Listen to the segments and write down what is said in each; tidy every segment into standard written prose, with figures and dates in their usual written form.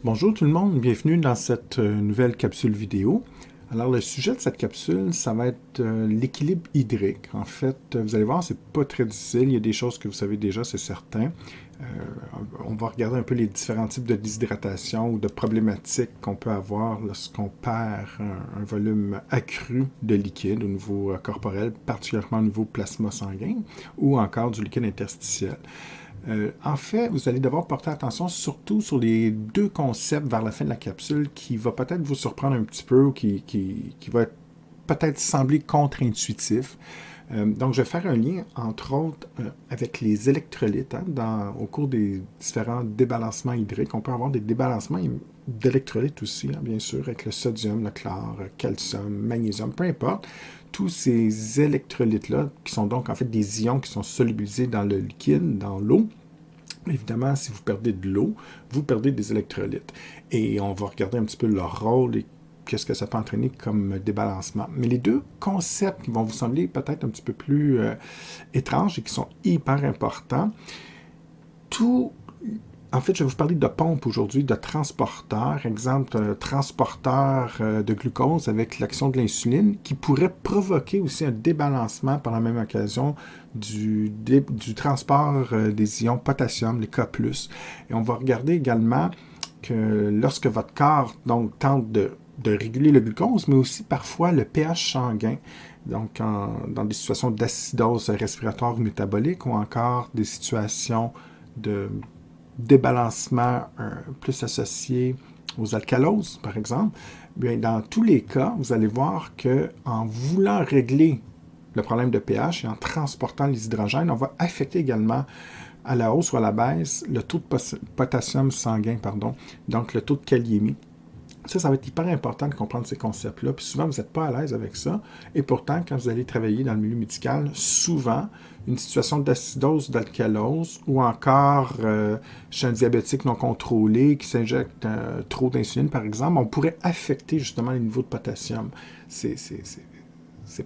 Bonjour tout le monde, bienvenue dans cette nouvelle capsule vidéo. Alors le sujet de cette capsule, ça va être l'équilibre hydrique. En fait, vous allez voir, c'est pas très difficile, il y a des choses que vous savez déjà, c'est certain. On va regarder un peu les différents types de déshydratation ou de problématiques qu'on peut avoir lorsqu'on perd un volume accru de liquide au niveau corporel, particulièrement au niveau plasma sanguin ou encore du liquide interstitiel. En fait, vous allez devoir porter attention surtout sur les deux concepts vers la fin de la capsule qui va peut-être vous surprendre un petit peu ou qui va peut-être sembler contre-intuitif. Donc, je vais faire un lien, entre autres, avec les électrolytes. Au cours des différents débalancements hydriques, on peut avoir des débalancements d'électrolytes aussi, bien sûr, avec le sodium, le chlore, calcium, magnésium, peu importe. Tous ces électrolytes-là, qui sont donc en fait des ions qui sont solubilisés dans le liquide, dans l'eau. Évidemment, si vous perdez de l'eau, vous perdez des électrolytes. Et on va regarder un petit peu leur rôle et qu'est-ce que ça peut entraîner comme débalancement. Mais les deux concepts qui vont vous sembler peut-être un petit peu plus étranges et qui sont hyper importants, en fait, je vais vous parler de pompe aujourd'hui, de transporteur. Exemple, transporteur de glucose avec l'action de l'insuline qui pourrait provoquer aussi un débalancement par la même occasion du transport des ions potassium, les K+. Et on va regarder également que lorsque votre corps donc, tente de réguler le glucose, mais aussi parfois le pH sanguin, donc dans des situations d'acidose respiratoire ou métabolique ou encore des situations de débalancement plus associé aux alcaloses, par exemple, bien, dans tous les cas, vous allez voir qu'en voulant régler le problème de pH et en transportant les hydrogènes, on va affecter également à la hausse ou à la baisse le taux de potassium sanguin, donc le taux de kaliémie. Ça va être hyper important de comprendre ces concepts-là. Puis souvent, vous n'êtes pas à l'aise avec ça. Et pourtant, quand vous allez travailler dans le milieu médical, souvent, une situation d'acidose, d'alcalose, ou encore chez un diabétique non contrôlé qui s'injecte trop d'insuline, par exemple, on pourrait affecter justement les niveaux de potassium. C'est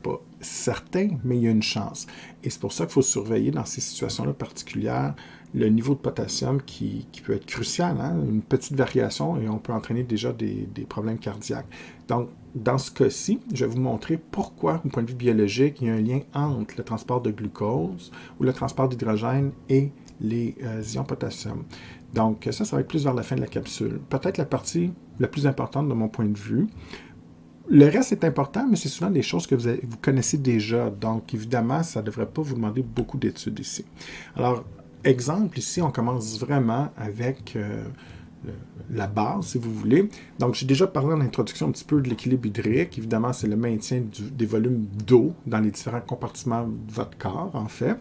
pas certain, mais il y a une chance. Et c'est pour ça qu'il faut surveiller dans ces situations-là particulières le niveau de potassium qui peut être crucial. Une petite variation et on peut entraîner déjà des problèmes cardiaques. Donc, dans ce cas-ci, je vais vous montrer pourquoi, au point de vue biologique, il y a un lien entre le transport de glucose ou le transport d'hydrogène et les ions potassium. Donc, ça va être plus vers la fin de la capsule. Peut-être la partie la plus importante de mon point de vue. Le reste est important, mais c'est souvent des choses que vous connaissez déjà. Donc, évidemment, ça ne devrait pas vous demander beaucoup d'études ici. Alors, exemple, ici, on commence vraiment avec la base, si vous voulez. Donc, j'ai déjà parlé en introduction un petit peu de l'équilibre hydrique. Évidemment, c'est le maintien des volumes d'eau dans les différents compartiments de votre corps, en fait.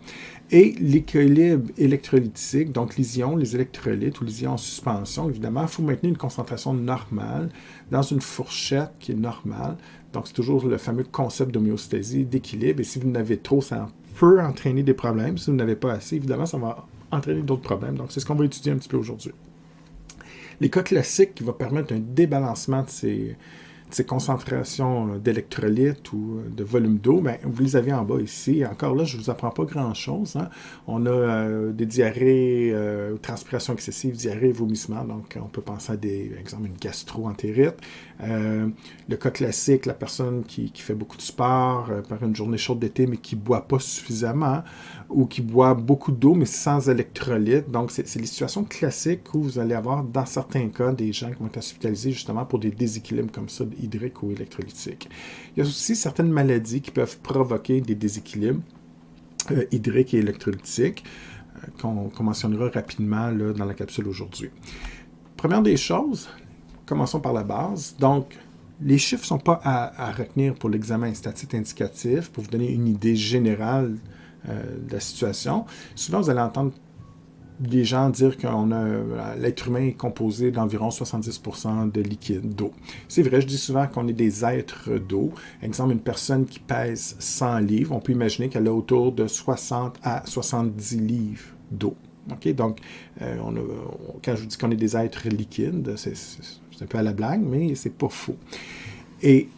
Et l'équilibre électrolytique, donc les ions, les électrolytes ou les ions en suspension, évidemment, il faut maintenir une concentration normale dans une fourchette qui est normale. Donc, c'est toujours le fameux concept d'homéostasie, d'équilibre. Et si vous en avez trop, ça peut entraîner des problèmes. Si vous n'avez pas assez, évidemment, ça va entraîner d'autres problèmes. Donc, c'est ce qu'on va étudier un petit peu aujourd'hui. Les cas classiques qui vont permettre un débalancement de ces concentrations d'électrolytes ou de volume d'eau, bien, vous les avez en bas ici. Encore là, je ne vous apprends pas grand-chose. On a des diarrhées, transpiration excessive, diarrhée, vomissement. Donc, on peut penser à exemple, une gastro-entérite. Le cas classique, la personne qui fait beaucoup de sport par une journée chaude d'été, mais qui ne boit pas suffisamment, ou qui boit beaucoup d'eau, mais sans électrolytes. Donc, c'est les situations classiques où vous allez avoir, dans certains cas, des gens qui vont être hospitalisés justement pour des déséquilibres comme ça, hydriques ou électrolytiques. Il y a aussi certaines maladies qui peuvent provoquer des déséquilibres hydriques et électrolytiques qu'on mentionnera rapidement là, dans la capsule aujourd'hui. Première des choses, commençons par la base. Donc, les chiffres ne sont pas à retenir pour l'examen statistique indicatif, pour vous donner une idée générale de la situation. Souvent, vous allez entendre des gens dire que l'être humain est composé d'environ 70% de liquide, d'eau. C'est vrai, je dis souvent qu'on est des êtres d'eau. Exemple, une personne qui pèse 100 livres, on peut imaginer qu'elle a autour de 60 à 70 livres d'eau. Okay? Donc, quand je vous dis qu'on est des êtres liquides, c'est un peu à la blague, mais c'est pas faux. Et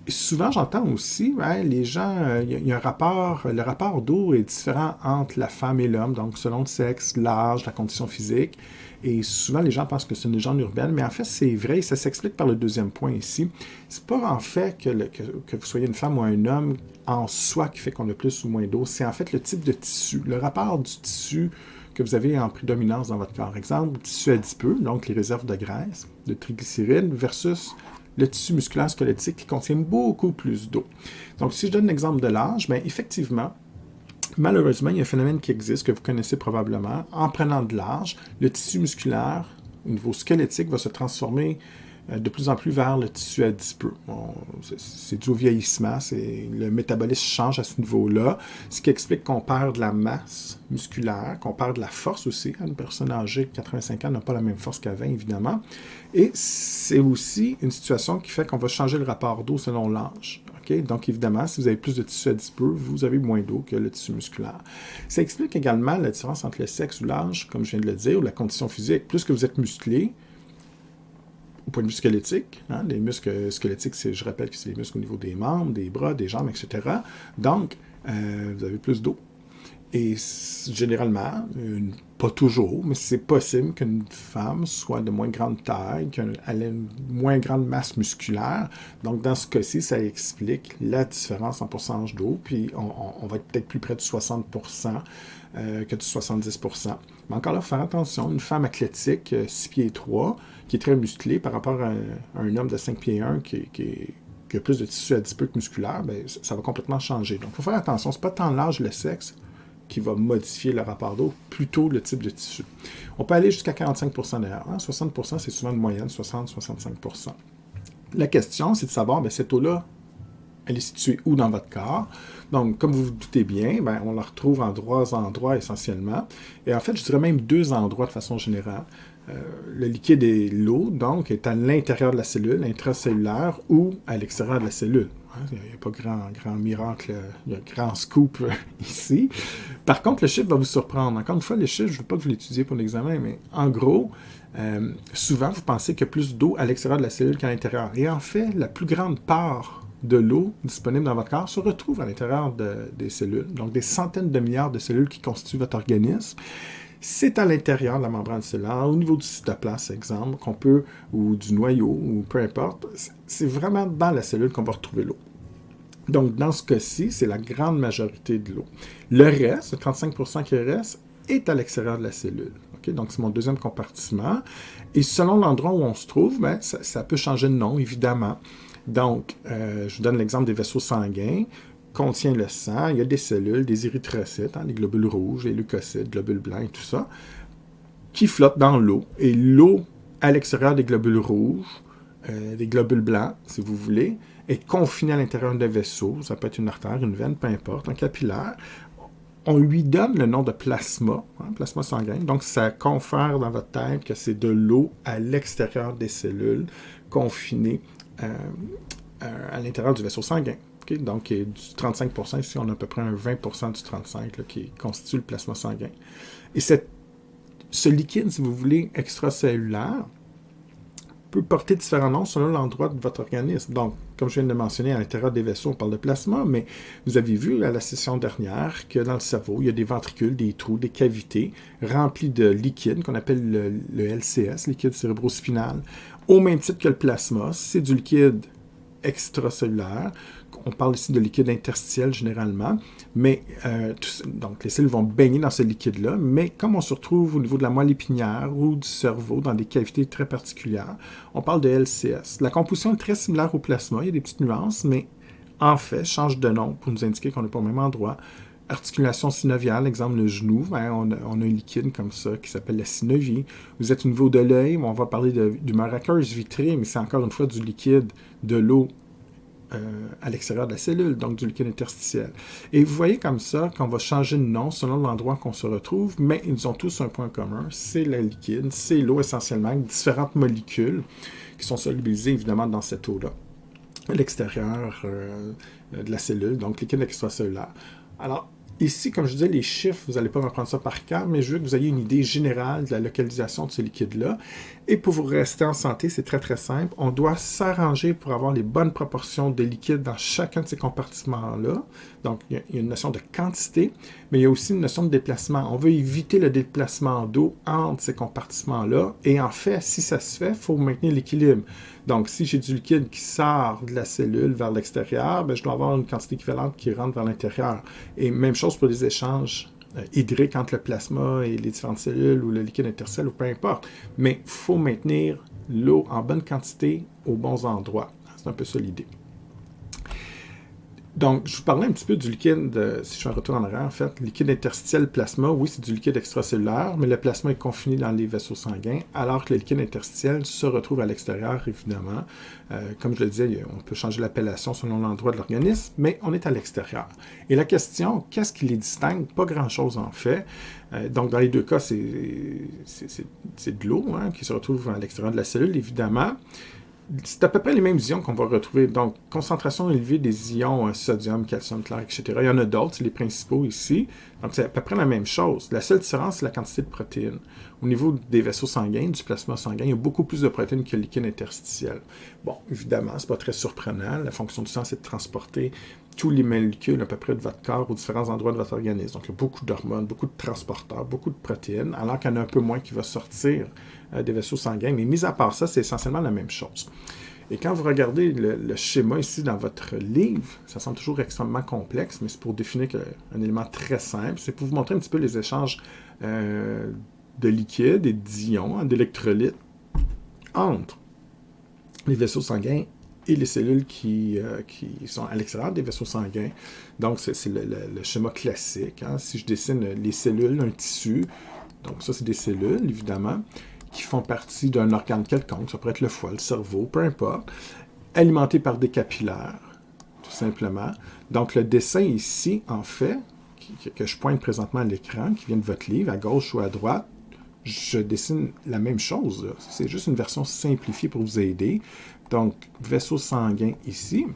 souvent, j'entends aussi, les gens, il y a un rapport, le rapport d'eau est différent entre la femme et l'homme, donc selon le sexe, l'âge, la condition physique. Et souvent, les gens pensent que c'est une légende urbaine, mais en fait, c'est vrai, et ça s'explique par le deuxième point ici. C'est pas en fait que vous soyez une femme ou un homme en soi qui fait qu'on a plus ou moins d'eau, c'est en fait le type de tissu, le rapport du tissu que vous avez en prédominance dans votre corps. Exemple, tissu adipeux, donc les réserves de graisse, de triglycérides, versus le tissu musculaire squelettique qui contient beaucoup plus d'eau. Donc, si je donne l'exemple de l'âge, bien, effectivement, malheureusement, il y a un phénomène qui existe, que vous connaissez probablement. En prenant de l'âge, le tissu musculaire, au niveau squelettique, va se transformer de plus en plus vers le tissu adipeux. Bon, c'est dû au vieillissement, le métabolisme change à ce niveau-là, ce qui explique qu'on perd de la masse musculaire, qu'on perd de la force aussi. Une personne âgée de 85 ans n'a pas la même force qu'à 20, évidemment. Et c'est aussi une situation qui fait qu'on va changer le rapport d'eau selon l'âge. Okay? Donc, évidemment, si vous avez plus de tissu adipeux, vous avez moins d'eau que le tissu musculaire. Ça explique également la différence entre le sexe ou l'âge, comme je viens de le dire, ou la condition physique. Plus que vous êtes musclé, au point de vue squelettique, les muscles squelettiques, je rappelle que c'est les muscles au niveau des membres, des bras, des jambes, etc. Donc, vous avez plus d'eau. Et généralement, pas toujours, mais c'est possible qu'une femme soit de moins grande taille, qu'elle ait une moins grande masse musculaire. Donc, dans ce cas-ci, ça explique la différence en pourcentage d'eau. Puis, on va être peut-être plus près de 60% que de 70%. Mais encore là, il faut faire attention. Une femme athlétique, 6 pieds 3, qui est très musclée par rapport à un homme de 5 pieds 1 qui a plus de tissu adipeux que musculaire, bien, ça va complètement changer. Donc, il faut faire attention. Ce n'est pas tant l'âge, le sexe qui va modifier le rapport d'eau, plutôt le type de tissu. On peut aller jusqu'à 45% d'ailleurs. 60%, c'est souvent une moyenne, 60-65%. La question, c'est de savoir, bien, cette eau-là, elle est située où dans votre corps? Donc, comme vous vous doutez bien, bien, on la retrouve en 3 endroits essentiellement. Et en fait, je dirais même 2 endroits de façon générale. Le liquide et l'eau, donc, est à l'intérieur de la cellule, intracellulaire, ou à l'extérieur de la cellule. Il n'y a pas grand miracle, il y a grand scoop ici. Par contre, le chiffre va vous surprendre. Encore une fois, les chiffres, je ne veux pas que vous l'étudiez pour l'examen, mais en gros, souvent, vous pensez qu'il y a plus d'eau à l'extérieur de la cellule qu'à l'intérieur. Et en fait, la plus grande part de l'eau disponible dans votre corps se retrouve à l'intérieur des cellules. Donc, des centaines de milliards de cellules qui constituent votre organisme. C'est à l'intérieur de la membrane cellulaire, au niveau du cytoplasme, exemple, qu'on peut, ou du noyau, ou peu importe. C'est vraiment dans la cellule qu'on va retrouver l'eau. Donc, dans ce cas-ci, c'est la grande majorité de l'eau. Le reste, le 35% qui reste, est à l'extérieur de la cellule. Okay? Donc, c'est mon deuxième compartiment. Et selon l'endroit où on se trouve, ben, ça peut changer de nom, évidemment. Donc, je vous donne l'exemple des vaisseaux sanguins. Contient le sang, il y a des cellules, des érythrocytes, les globules rouges, les leucocytes, globules blancs et tout ça, qui flottent dans l'eau. Et l'eau, à l'extérieur des globules rouges, des globules blancs, si vous voulez, est confinée à l'intérieur d'un vaisseau. Ça peut être une artère, une veine, peu importe, un capillaire. On lui donne le nom de plasma, plasma sanguin. Donc, ça confère dans votre tête que c'est de l'eau à l'extérieur des cellules, confinée à l'intérieur du vaisseau sanguin. Okay? Donc, du 35%, ici, on a à peu près un 20% du 35% là, qui constitue le plasma sanguin. Et ce liquide, si vous voulez, extracellulaire, peut porter différents noms selon l'endroit de votre organisme. Donc, comme je viens de le mentionner, à l'intérieur des vaisseaux, on parle de plasma, mais vous avez vu à la session dernière que dans le cerveau, il y a des ventricules, des trous, des cavités remplis de liquide qu'on appelle le LCS, liquide cérébrospinal, au même titre que le plasma. C'est du liquide extracellulaire. On parle ici de liquide interstitiel généralement, mais donc les cellules vont baigner dans ce liquide-là, mais comme on se retrouve au niveau de la moelle épinière ou du cerveau, dans des cavités très particulières, on parle de LCS. La composition est très similaire au plasma, il y a des petites nuances, mais en fait, change de nom pour nous indiquer qu'on n'est pas au même endroit. Articulation synoviale, exemple le genou, on a un liquide comme ça qui s'appelle la synovie. Vous êtes au niveau de l'œil, on va parler d'humeur aqueuse vitrée, mais c'est encore une fois du liquide, de l'eau à l'extérieur de la cellule, donc du liquide interstitiel. Et vous voyez comme ça qu'on va changer de nom selon l'endroit qu'on se retrouve, mais ils ont tous un point commun, c'est le liquide, c'est l'eau essentiellement, avec différentes molécules qui sont solubilisées évidemment dans cette eau-là, à l'extérieur de la cellule, donc liquide extracellulaire. Alors, Ici, comme je disais, les chiffres, vous n'allez pas m'apprendre ça par cœur, mais je veux que vous ayez une idée générale de la localisation de ce liquide-là. Et pour vous rester en santé, c'est très très simple. On doit s'arranger pour avoir les bonnes proportions de liquide dans chacun de ces compartiments-là. Donc, il y a une notion de quantité, mais il y a aussi une notion de déplacement. On veut éviter le déplacement d'eau entre ces compartiments-là. Et en fait, si ça se fait, il faut maintenir l'équilibre. Donc, si j'ai du liquide qui sort de la cellule vers l'extérieur, ben, je dois avoir une quantité équivalente qui rentre vers l'intérieur. Et même chose pour les échanges hydriques entre le plasma et les différentes cellules ou le liquide interstitiel ou peu importe. Mais il faut maintenir l'eau en bonne quantité aux bons endroits. C'est un peu ça l'idée. Donc, je vous parlais un petit peu du liquide, si je fais un retour en arrière, en fait, liquide interstitiel plasma, oui, c'est du liquide extracellulaire, mais le plasma est confiné dans les vaisseaux sanguins, alors que le liquide interstitiel se retrouve à l'extérieur, évidemment. Comme je le disais, on peut changer l'appellation selon l'endroit de l'organisme, mais on est à l'extérieur. Et la question, qu'est-ce qui les distingue? Pas grand-chose, en fait. Donc, dans les deux cas, c'est de l'eau qui se retrouve à l'extérieur de la cellule, évidemment. C'est à peu près les mêmes ions qu'on va retrouver. Donc, concentration élevée des ions sodium, calcium, clair, etc. Il y en a d'autres, c'est les principaux ici. Donc, c'est à peu près la même chose. La seule différence, c'est la quantité de protéines. Au niveau des vaisseaux sanguins, du plasma sanguin, il y a beaucoup plus de protéines que le liquide interstitiel. Bon, évidemment, c'est pas très surprenant. La fonction du sang, c'est de transporter tous les molécules à peu près de votre corps aux différents endroits de votre organisme. Donc, il y a beaucoup d'hormones, beaucoup de transporteurs, beaucoup de protéines, alors qu'il y en a un peu moins qui va sortir des vaisseaux sanguins. Mais mis à part ça, c'est essentiellement la même chose. Et quand vous regardez le schéma ici dans votre livre, ça semble toujours extrêmement complexe, mais c'est pour définir un élément très simple. C'est pour vous montrer un petit peu les échanges de liquide et d'ions, d'électrolytes entre les vaisseaux sanguins et les cellules qui sont à l'extérieur des vaisseaux sanguins. Donc, c'est le schéma classique. Si je dessine les cellules, un tissu, donc ça, c'est des cellules, évidemment, qui font partie d'un organe quelconque, ça pourrait être le foie, le cerveau, peu importe, alimenté par des capillaires, tout simplement. Donc, le dessin ici, en fait, que je pointe présentement à l'écran, qui vient de votre livre, à gauche ou à droite, je dessine la même chose. C'est juste une version simplifiée pour vous aider. Donc, vaisseau sanguin ici.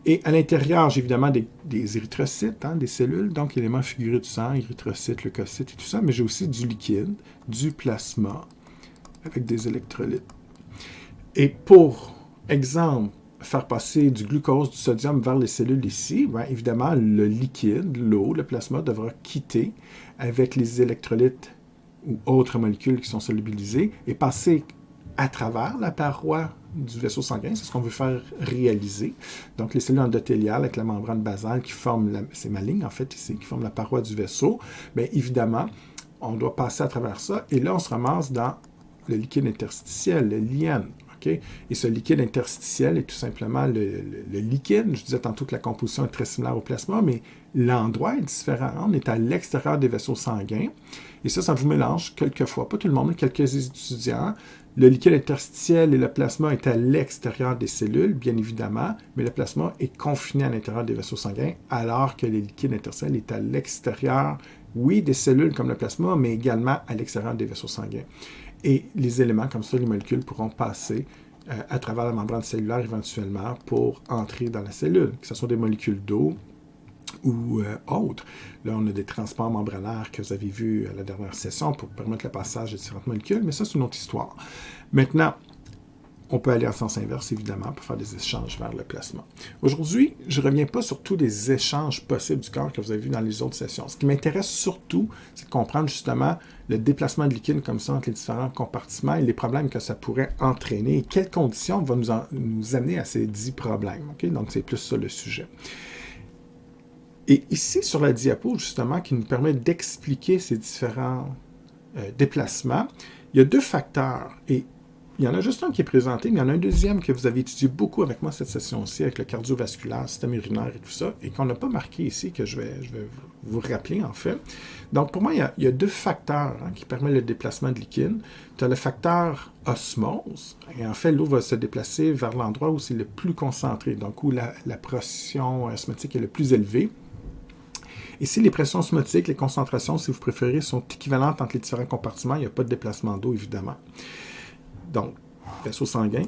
Et à l'intérieur, j'ai évidemment des érythrocytes, des cellules, donc éléments figurés du sang, érythrocytes, leucocytes et tout ça, mais j'ai aussi du liquide, du plasma, avec des électrolytes. Et pour exemple, faire passer du glucose, du sodium vers les cellules ici, bien, évidemment, le liquide, l'eau, le plasma devra quitter avec les électrolytes ou autres molécules qui sont solubilisées et passer à travers la paroi du vaisseau sanguin, c'est ce qu'on veut faire réaliser. Donc, les cellules endothéliales avec la membrane basale qui forment, c'est ma ligne en fait ici, qui forme la paroi du vaisseau, bien évidemment, on doit passer à travers ça et là, on se ramasse dans le liquide interstitiel, le lien. Okay? Et ce liquide interstitiel est tout simplement le liquide. Je disais tantôt que la composition est très similaire au plasma, mais l'endroit est différent. On est à l'extérieur des vaisseaux sanguins. Et ça vous mélange quelquefois, pas tout le monde, mais quelques étudiants. Le liquide interstitiel et le plasma est à l'extérieur des cellules, bien évidemment, mais le plasma est confiné à l'intérieur des vaisseaux sanguins, alors que le liquide interstitiel est à l'extérieur, oui, des cellules comme le plasma, mais également à l'extérieur des vaisseaux sanguins. Et les éléments comme ça, les molécules pourront passer à travers la membrane cellulaire éventuellement pour entrer dans la cellule, que ce soit des molécules d'eau ou autres. Là, on a des transports membranaires que vous avez vus à la dernière session pour permettre le passage de différentes molécules, mais ça, c'est une autre histoire. Maintenant, on peut aller en sens inverse, évidemment, pour faire des échanges vers le plasma. Aujourd'hui, je ne reviens pas sur tous les échanges possibles du corps que vous avez vus dans les autres sessions. Ce qui m'intéresse surtout, c'est de comprendre justement le déplacement de liquide comme ça entre les différents compartiments et les problèmes que ça pourrait entraîner et quelles conditions vont nous amener à ces 10 problèmes. Okay? Donc, c'est plus ça le sujet. Et ici, sur la diapo, justement, qui nous permet d'expliquer ces différents déplacements, il y a 2 facteurs. Et il y en a juste un qui est présenté, mais il y en a un deuxième que vous avez étudié beaucoup avec moi cette session-ci, avec le cardiovasculaire, le système urinaire et tout ça, et qu'on n'a pas marqué ici, que je vais vous rappeler en fait. Donc pour moi, il y a 2 facteurs qui permettent le déplacement de liquide. Tu as le facteur osmose, et en fait, l'eau va se déplacer vers l'endroit où c'est le plus concentré, donc où la pression osmotique est le plus élevée. Et si les pressions osmotiques, les concentrations, si vous préférez, sont équivalentes entre les différents compartiments, il n'y a pas de déplacement d'eau, évidemment. Donc, vaisseau sanguin,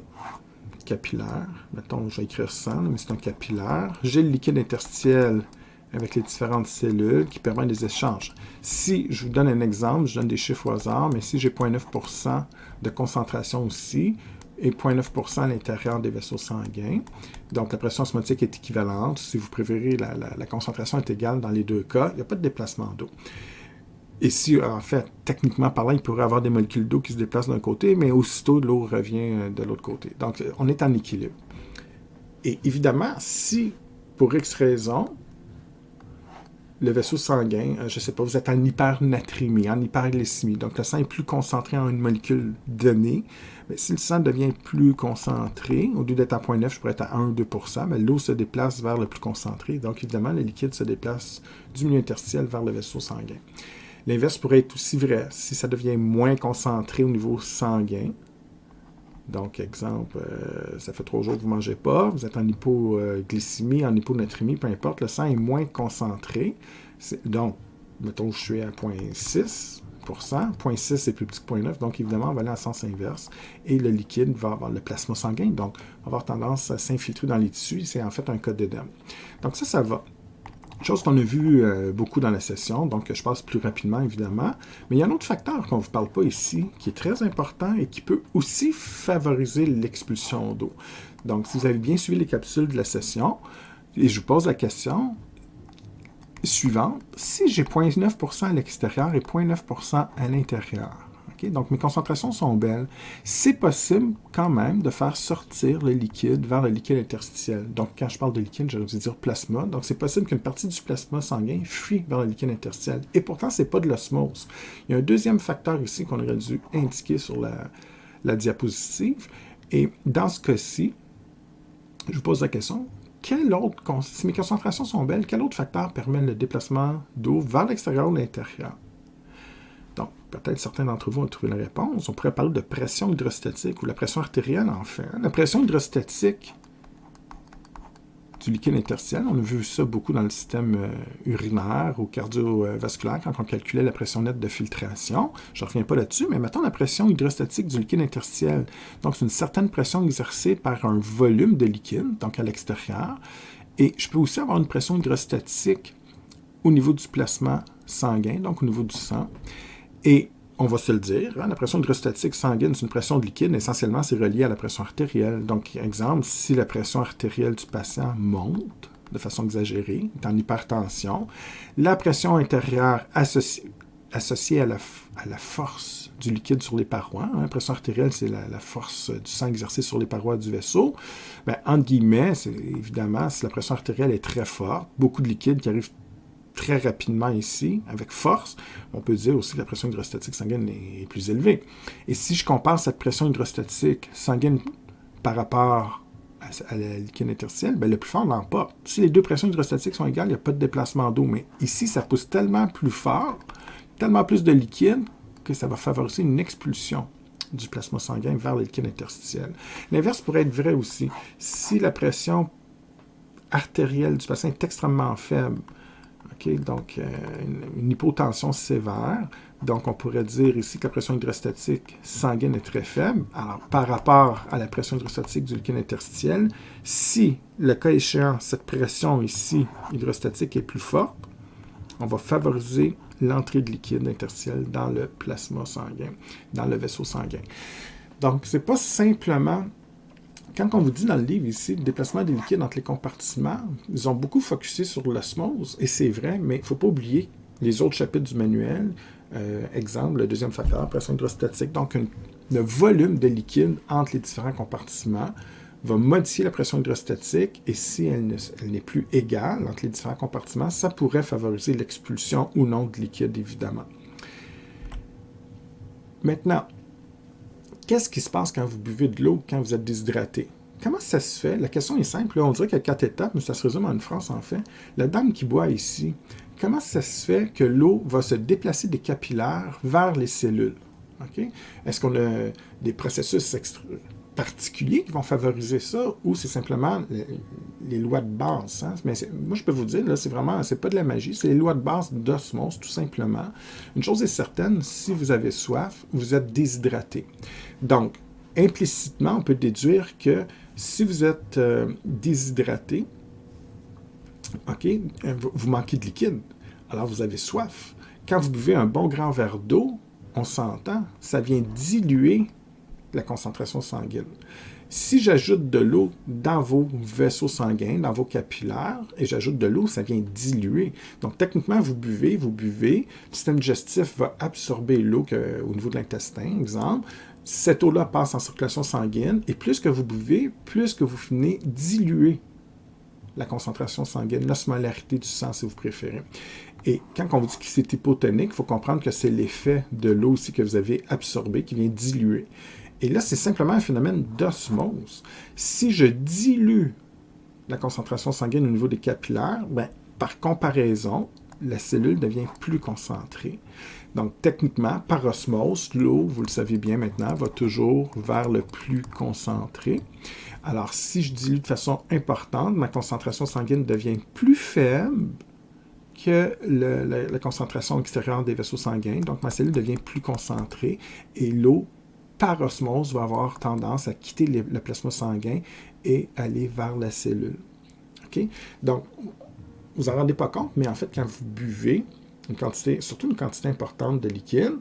capillaire. Mettons, je vais écrire ça, mais c'est un capillaire. J'ai le liquide interstitiel avec les différentes cellules qui permettent des échanges. Si, je vous donne un exemple, je donne des chiffres au hasard, mais si j'ai 0,9% de concentration aussi, et 0,9% à l'intérieur des vaisseaux sanguins, donc la pression osmotique est équivalente. Si vous préférez, la concentration est égale dans les deux cas, il n'y a pas de déplacement d'eau. Et si, en fait, techniquement parlant, il pourrait y avoir des molécules d'eau qui se déplacent d'un côté, mais aussitôt, l'eau revient de l'autre côté. Donc, on est en équilibre. Et évidemment, si, pour X raison, le vaisseau sanguin, je ne sais pas, vous êtes en hypernatrémie, en hyperglycémie, donc le sang est plus concentré en une molécule donnée, mais si le sang devient plus concentré, au lieu d'être à 0,9, je pourrais être à 1 ou 2%, mais l'eau se déplace vers le plus concentré, donc évidemment, le liquide se déplace du milieu interstitiel vers le vaisseau sanguin. L'inverse pourrait être aussi vrai. Si ça devient moins concentré au niveau sanguin, donc, exemple, ça fait 3 jours que vous ne mangez pas, vous êtes en hypoglycémie, en hyponatrémie, peu importe, le sang est moins concentré. Donc, mettons que je suis à 0,6%, 0,6 est plus petit que 0,9, donc évidemment, on va aller en sens inverse, et le liquide va avoir le plasma sanguin, donc va avoir tendance à s'infiltrer dans les tissus, c'est en fait un cas d'œdème. Donc ça va. Chose qu'on a vu beaucoup dans la session, donc je passe plus rapidement évidemment, mais il y a un autre facteur qu'on ne vous parle pas ici, qui est très important et qui peut aussi favoriser l'expulsion d'eau. Donc si vous avez bien suivi les capsules de la session, et je vous pose la question suivante, si j'ai 0,9% à l'extérieur et 0,9% à l'intérieur, donc, mes concentrations sont belles. C'est possible quand même de faire sortir le liquide vers le liquide interstitiel. Donc, quand je parle de liquide, j'aurais dû dire plasma. Donc, c'est possible qu'une partie du plasma sanguin fuit vers le liquide interstitiel. Et pourtant, ce n'est pas de l'osmose. Il y a un deuxième facteur ici qu'on aurait dû indiquer sur la diapositive. Et dans ce cas-ci, je vous pose la question, si mes concentrations sont belles, quel autre facteur permet le déplacement d'eau vers l'extérieur ou l'intérieur? Donc, peut-être certains d'entre vous ont trouvé la réponse. On pourrait parler de pression hydrostatique ou la pression artérielle, en fait. La pression hydrostatique du liquide interstitiel, on a vu ça beaucoup dans le système urinaire ou cardiovasculaire quand on calculait la pression nette de filtration. Je ne reviens pas là-dessus, mais mettons la pression hydrostatique du liquide interstitiel. Donc, c'est une certaine pression exercée par un volume de liquide, donc à l'extérieur. Et je peux aussi avoir une pression hydrostatique au niveau du plasma sanguin, donc au niveau du sang. Et on va se le dire, la pression hydrostatique sanguine, c'est une pression de liquide, essentiellement, c'est relié à la pression artérielle. Donc, exemple, si la pression artérielle du patient monte de façon exagérée, est en hypertension, la pression intérieure associée à la force du liquide sur les parois, la pression artérielle, c'est la force du sang exercée sur les parois du vaisseau, entre guillemets, c'est évidemment, si la pression artérielle est très forte, beaucoup de liquide qui arrive très rapidement ici, avec force, on peut dire aussi que la pression hydrostatique sanguine est plus élevée. Et si je compare cette pression hydrostatique sanguine par rapport à la liquide interstitielle, le plus fort l'emporte. Si les deux pressions hydrostatiques sont égales, il n'y a pas de déplacement d'eau, mais ici, ça pousse tellement plus fort, tellement plus de liquide, que ça va favoriser une expulsion du plasma sanguin vers le liquide interstitiel. L'inverse pourrait être vrai aussi. Si la pression artérielle du patient est extrêmement faible, donc une hypotension sévère. Donc, on pourrait dire ici que la pression hydrostatique sanguine est très faible. Alors, par rapport à la pression hydrostatique du liquide interstitiel, si, le cas échéant, cette pression ici hydrostatique est plus forte, on va favoriser l'entrée de liquide interstitiel dans le plasma sanguin, dans le vaisseau sanguin. Donc, c'est pas simplement... Quand on vous dit dans le livre ici, le déplacement des liquides entre les compartiments, ils ont beaucoup focusé sur l'osmose, et c'est vrai, mais il ne faut pas oublier les autres chapitres du manuel. Exemple, le deuxième facteur, pression hydrostatique. Donc, le volume de liquide entre les différents compartiments va modifier la pression hydrostatique, et si elle n'est plus égale entre les différents compartiments, ça pourrait favoriser l'expulsion ou non de liquide, évidemment. Maintenant, qu'est-ce qui se passe quand vous buvez de l'eau, quand vous êtes déshydraté? Comment ça se fait? La question est simple. Là, on dirait qu'il y a 4 étapes, mais ça se résume en une phrase, en fait. La dame qui boit ici, comment ça se fait que l'eau va se déplacer des capillaires vers les cellules? Est-ce qu'on a des processus particuliers qui vont favoriser ça, ou c'est simplement les lois de base? Mais moi, je peux vous dire, là, c'est pas de la magie, c'est les lois de base d'osmose, tout simplement. Une chose est certaine, si vous avez soif, vous êtes déshydraté. Donc, implicitement, on peut déduire que si vous êtes déshydraté, OK? Vous manquez de liquide. Alors, vous avez soif. Quand vous buvez un bon grand verre d'eau, on s'entend, ça vient diluer la concentration sanguine. Si j'ajoute de l'eau dans vos vaisseaux sanguins, dans vos capillaires, et j'ajoute de l'eau, ça vient diluer. Donc, techniquement, vous buvez, le système digestif va absorber l'eau au niveau de l'intestin, exemple. Cette eau-là passe en circulation sanguine, et plus que vous buvez, plus que vous finissez diluer la concentration sanguine, l'osmolarité du sang, si vous préférez. Et quand on vous dit que c'est hypotonique, il faut comprendre que c'est l'effet de l'eau aussi que vous avez absorbé qui vient diluer. Et là, c'est simplement un phénomène d'osmose. Si je dilue la concentration sanguine au niveau des capillaires, ben, par comparaison, la cellule devient plus concentrée. Donc, techniquement, par osmose, l'eau, vous le savez bien maintenant, va toujours vers le plus concentré. Alors, si je dilue de façon importante, ma concentration sanguine devient plus faible que la concentration extérieure des vaisseaux sanguins. Donc, ma cellule devient plus concentrée et l'eau, par osmose, va avoir tendance à quitter le plasma sanguin et aller vers la cellule. OK? Donc, vous n'en rendez pas compte, mais en fait, quand vous buvez une quantité, surtout une quantité importante de liquide,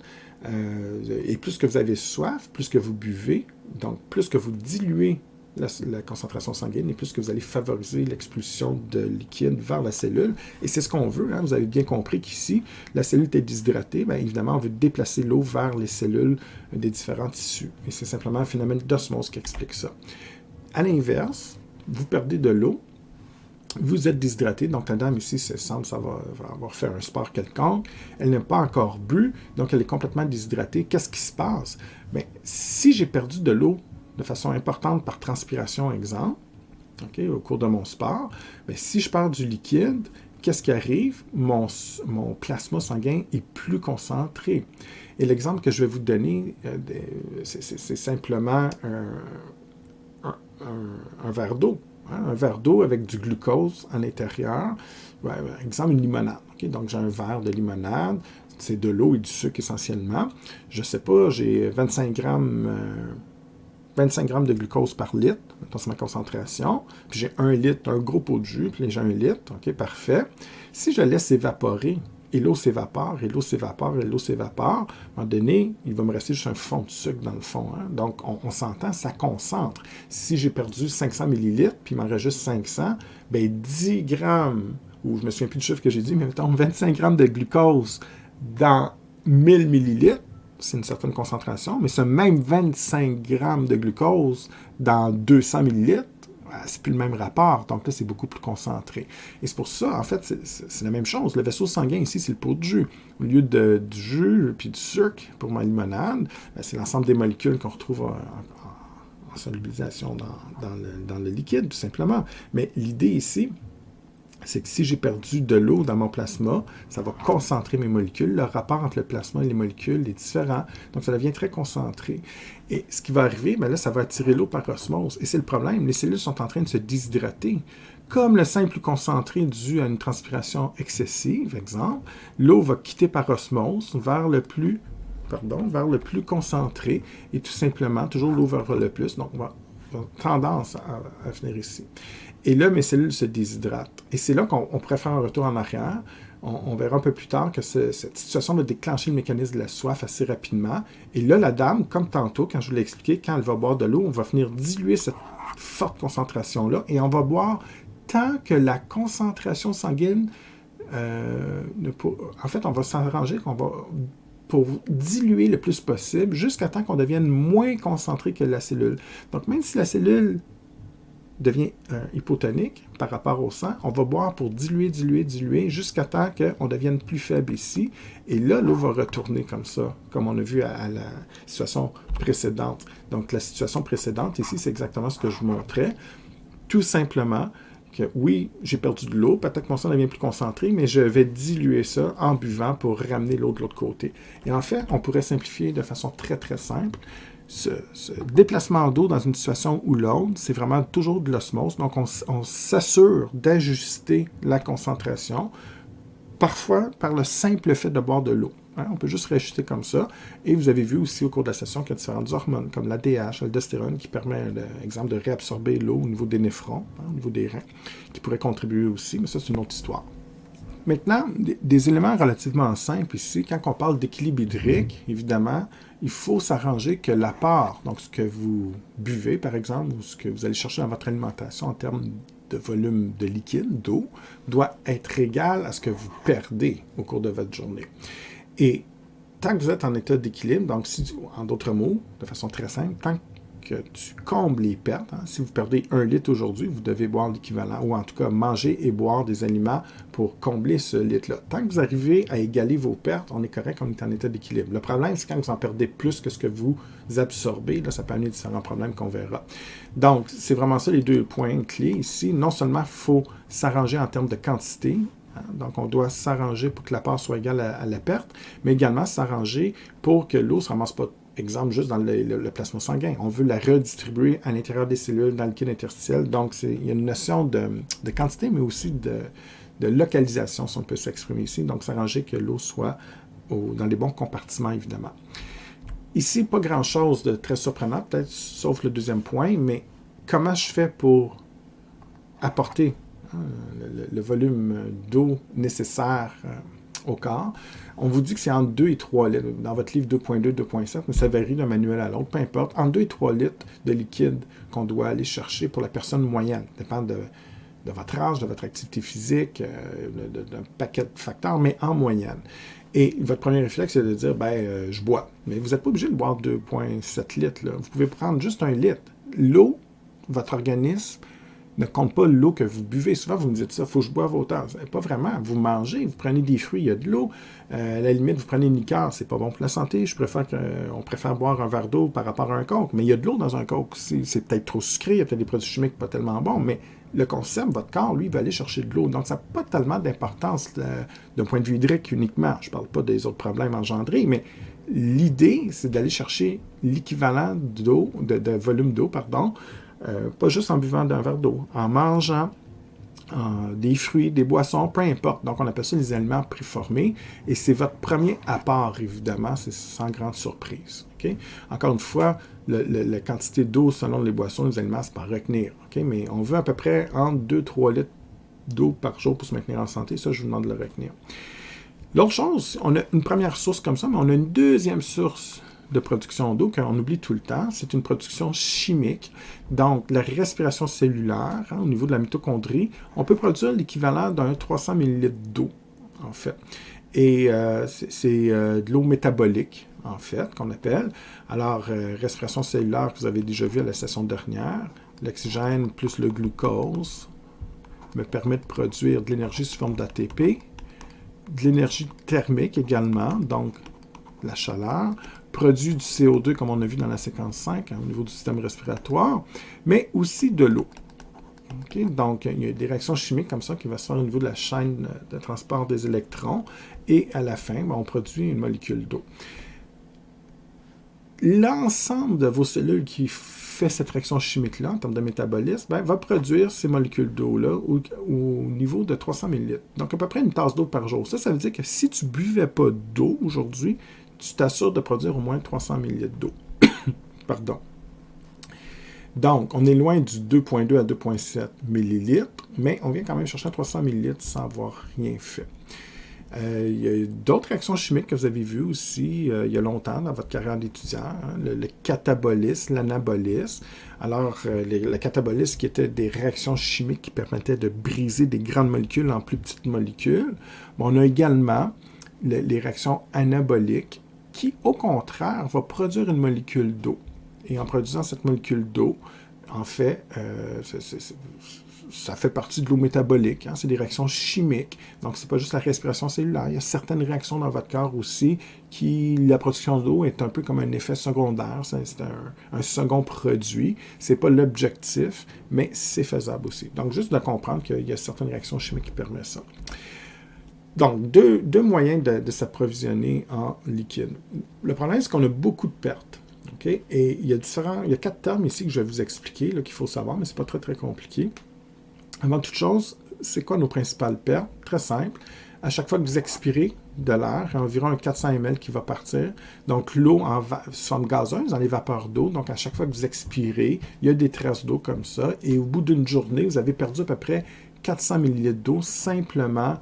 et plus que vous avez soif, plus que vous buvez, donc plus que vous diluez la concentration sanguine et plus que vous allez favoriser l'expulsion de liquide vers la cellule. Et c'est ce qu'on veut. Hein? Vous avez bien compris qu'ici, la cellule est déshydratée. Bien, évidemment, on veut déplacer l'eau vers les cellules des différents tissus. Et c'est simplement un phénomène d'osmose qui explique ça. À l'inverse, vous perdez de l'eau, vous êtes déshydraté, donc la dame ici, ça semble ça va avoir fait un sport quelconque, elle n'a pas encore bu, donc elle est complètement déshydratée. Qu'est-ce qui se passe? Bien, si j'ai perdu de l'eau de façon importante par transpiration, exemple, okay, au cours de mon sport, bien, si je perds du liquide, qu'est-ce qui arrive? Mon plasma sanguin est plus concentré. Et l'exemple que je vais vous donner, c'est simplement un verre d'eau. Hein, un verre d'eau avec du glucose à l'intérieur. Ouais, exemple, une limonade. Okay? Donc, j'ai un verre de limonade. C'est de l'eau et du sucre essentiellement. Je ne sais pas, j'ai 25 grammes de glucose par litre. C'est ma concentration. Puis j'ai 1 litre, un gros pot de jus. Puis j'ai 1 litre. OK, parfait. Si je laisse évaporer, et l'eau s'évapore, et l'eau s'évapore, et l'eau s'évapore, à un moment donné, il va me rester juste un fond de sucre dans le fond. Hein? Donc, on s'entend, ça concentre. Si j'ai perdu 500 millilitres, puis il m'en reste juste 500, bien 10 grammes, ou je me souviens plus du chiffre que j'ai dit, mais mettons 25 grammes de glucose dans 1000 millilitres, c'est une certaine concentration, mais ce même 25 grammes de glucose dans 200 millilitres, c'est plus le même rapport, donc là, c'est beaucoup plus concentré. Et c'est pour ça, en fait, c'est la même chose. Le vaisseau sanguin ici, c'est le pot de jus. Au lieu du jus puis du sucre pour ma limonade, c'est l'ensemble des molécules qu'on retrouve en solubilisation dans le liquide, tout simplement. Mais l'idée ici, c'est que si j'ai perdu de l'eau dans mon plasma, ça va concentrer mes molécules. Le rapport entre le plasma et les molécules est différent. Donc, ça devient très concentré. Et ce qui va arriver, bien là, ça va attirer l'eau par osmose. Et c'est le problème. Les cellules sont en train de se déshydrater. Comme le simple concentré dû à une transpiration excessive, exemple, l'eau va quitter par osmose vers le plus concentré. Et tout simplement, toujours l'eau vers le plus. Donc, on va tendance à venir ici. Et là, mes cellules se déshydratent. Et c'est là qu'on pourrait faire un retour en arrière. On verra un peu plus tard que cette situation va déclencher le mécanisme de la soif assez rapidement. Et là, la dame, comme tantôt, quand je vous l'ai expliqué, quand elle va boire de l'eau, on va venir diluer cette forte concentration-là et on va boire tant que la concentration sanguine en fait, on va s'arranger pour diluer le plus possible jusqu'à temps qu'on devienne moins concentré que la cellule. Donc, même si la cellule devient hypotonique par rapport au sang, on va boire pour diluer jusqu'à temps qu'on devienne plus faible ici. Et là, l'eau va retourner comme ça, comme on a vu à la situation précédente. Donc, la situation précédente ici, c'est exactement ce que je vous montrais. Tout simplement que oui, j'ai perdu de l'eau, peut-être que mon sang devient plus concentré, mais je vais diluer ça en buvant pour ramener l'eau de l'autre côté. Et en fait, on pourrait simplifier de façon très, très simple. Ce déplacement d'eau dans une situation ou l'autre, c'est vraiment toujours de l'osmose. Donc, on s'assure d'ajuster la concentration, parfois par le simple fait de boire de l'eau. Hein, on peut juste réajuster comme ça. Et vous avez vu aussi au cours de la session qu'il y a différentes hormones, comme l'ADH, l'aldostérone, qui permet, exemple, de réabsorber l'eau au niveau des néphrons, hein, au niveau des reins, qui pourrait contribuer aussi, mais ça, c'est une autre histoire. Maintenant, des éléments relativement simples ici. Quand on parle d'équilibre hydrique, évidemment, il faut s'arranger que l'apport, donc ce que vous buvez, par exemple, ou ce que vous allez chercher dans votre alimentation en termes de volume de liquide, d'eau, doit être égal à ce que vous perdez au cours de votre journée. Et tant que vous êtes en état d'équilibre, donc si, en d'autres mots, de façon très simple, tant que tu combles les pertes, hein, si vous perdez 1 litre aujourd'hui, vous devez boire l'équivalent, ou en tout cas manger et boire des aliments pour combler ce litre-là. Tant que vous arrivez à égaler vos pertes, on est correct, on est en état d'équilibre. Le problème, c'est quand vous en perdez plus que ce que vous absorbez, là, ça peut amener différents problèmes qu'on verra. Donc, c'est vraiment ça les deux points clés ici. Non seulement il faut s'arranger en termes de quantité, donc, on doit s'arranger pour que l'apport soit égal à la perte, mais également s'arranger pour que l'eau ne se ramasse pas, exemple, juste dans le plasma sanguin. On veut la redistribuer à l'intérieur des cellules, dans le liquide interstitiel. Donc, il y a une notion de quantité, mais aussi de localisation, si on peut s'exprimer ici. Donc, s'arranger que l'eau soit dans les bons compartiments, évidemment. Ici, pas grand-chose de très surprenant, peut-être, sauf le deuxième point, mais comment je fais pour apporter le volume d'eau nécessaire au corps. On vous dit que c'est entre 2 et 3 litres. Dans votre livre 2.2, 2.7, mais ça varie d'un manuel à l'autre, peu importe. Entre 2 et 3 litres de liquide qu'on doit aller chercher pour la personne moyenne. Ça dépend de votre âge, de votre activité physique, d'un paquet de facteurs, mais en moyenne. Et votre premier réflexe, c'est de dire, je bois. Mais vous n'êtes pas obligé de boire 2,7 litres. Là. Vous pouvez prendre juste 1 litre. L'eau, votre organisme, ne compte pas l'eau que vous buvez. Souvent, vous me dites ça, il faut que je boive autant. Pas vraiment. Vous mangez, vous prenez des fruits, il y a de l'eau. À la limite, vous prenez une liqueur, c'est pas bon pour la santé. On préfère boire un verre d'eau par rapport à un coke. Mais il y a de l'eau dans un coke. C'est peut-être trop sucré, il y a peut-être des produits chimiques pas tellement bons, mais le concept, votre corps, lui, va aller chercher de l'eau. Donc, ça n'a pas tellement d'importance d'un point de vue hydrique uniquement. Je ne parle pas des autres problèmes engendrés, mais l'idée, c'est d'aller chercher l'équivalent d'eau, de volume d'eau, pardon, pas juste en buvant d'un verre d'eau, en mangeant des fruits, des boissons, peu importe. Donc, on appelle ça les aliments préformés. Et c'est votre premier apport, évidemment, c'est sans grande surprise. Okay? Encore une fois, la quantité d'eau selon les boissons, les aliments, c'est par retenir. Okay? Mais on veut à peu près entre 2-3 litres d'eau par jour pour se maintenir en santé. Ça, je vous demande de le retenir. L'autre chose, on a une première source comme ça, mais on a une deuxième source de production d'eau qu'on oublie tout le temps. C'est une production chimique. Donc, la respiration cellulaire, au niveau de la mitochondrie, on peut produire l'équivalent d'un 300 ml d'eau, en fait. Et c'est de l'eau métabolique, en fait, qu'on appelle. Alors, respiration cellulaire que vous avez déjà vu à la session dernière, l'oxygène plus le glucose me permet de produire de l'énergie sous forme d'ATP, de l'énergie thermique également, donc la chaleur, produit du CO2, comme on a vu dans la séquence 5, au niveau du système respiratoire, mais aussi de l'eau. Okay? Donc, il y a des réactions chimiques comme ça qui vont se faire au niveau de la chaîne de transport des électrons, et à la fin, on produit une molécule d'eau. L'ensemble de vos cellules qui fait cette réaction chimique-là, en termes de métabolisme, va produire ces molécules d'eau-là au niveau de 300 ml. Donc, à peu près une tasse d'eau par jour. Ça veut dire que si tu ne buvais pas d'eau aujourd'hui, tu t'assures de produire au moins 300 ml d'eau. Pardon. Donc, on est loin du 2,2 à 2,7 ml, mais on vient quand même chercher 300 ml sans avoir rien fait. Il y a d'autres réactions chimiques que vous avez vues aussi il y a longtemps dans votre carrière d'étudiant, hein, le catabolisme, l'anabolisme. Alors, le catabolisme qui était des réactions chimiques qui permettaient de briser des grandes molécules en plus petites molécules. Mais on a également les réactions anaboliques qui, au contraire, va produire une molécule d'eau. Et en produisant cette molécule d'eau, en fait, ça fait partie de l'eau métabolique. Hein? C'est des réactions chimiques. Donc, c'est pas juste la respiration cellulaire. Il y a certaines réactions dans votre corps aussi qui, la production d'eau est un peu comme un effet secondaire. C'est un second produit. C'est pas l'objectif, mais c'est faisable aussi. Donc, juste de comprendre qu'il y a certaines réactions chimiques qui permettent ça. Donc, deux moyens de s'approvisionner en liquide. Le problème, c'est qu'on a beaucoup de pertes. Okay? Et il y a 4 termes ici que je vais vous expliquer, qu'il faut savoir, mais ce n'est pas très, très compliqué. Avant toute chose, c'est quoi nos principales pertes? Très simple. À chaque fois que vous expirez de l'air, il y a environ un 400 ml qui va partir. Donc, l'eau se forme gazeuse dans les vapeurs d'eau. Donc, à chaque fois que vous expirez, il y a des traces d'eau comme ça. Et au bout d'une journée, vous avez perdu à peu près 400 ml d'eau simplement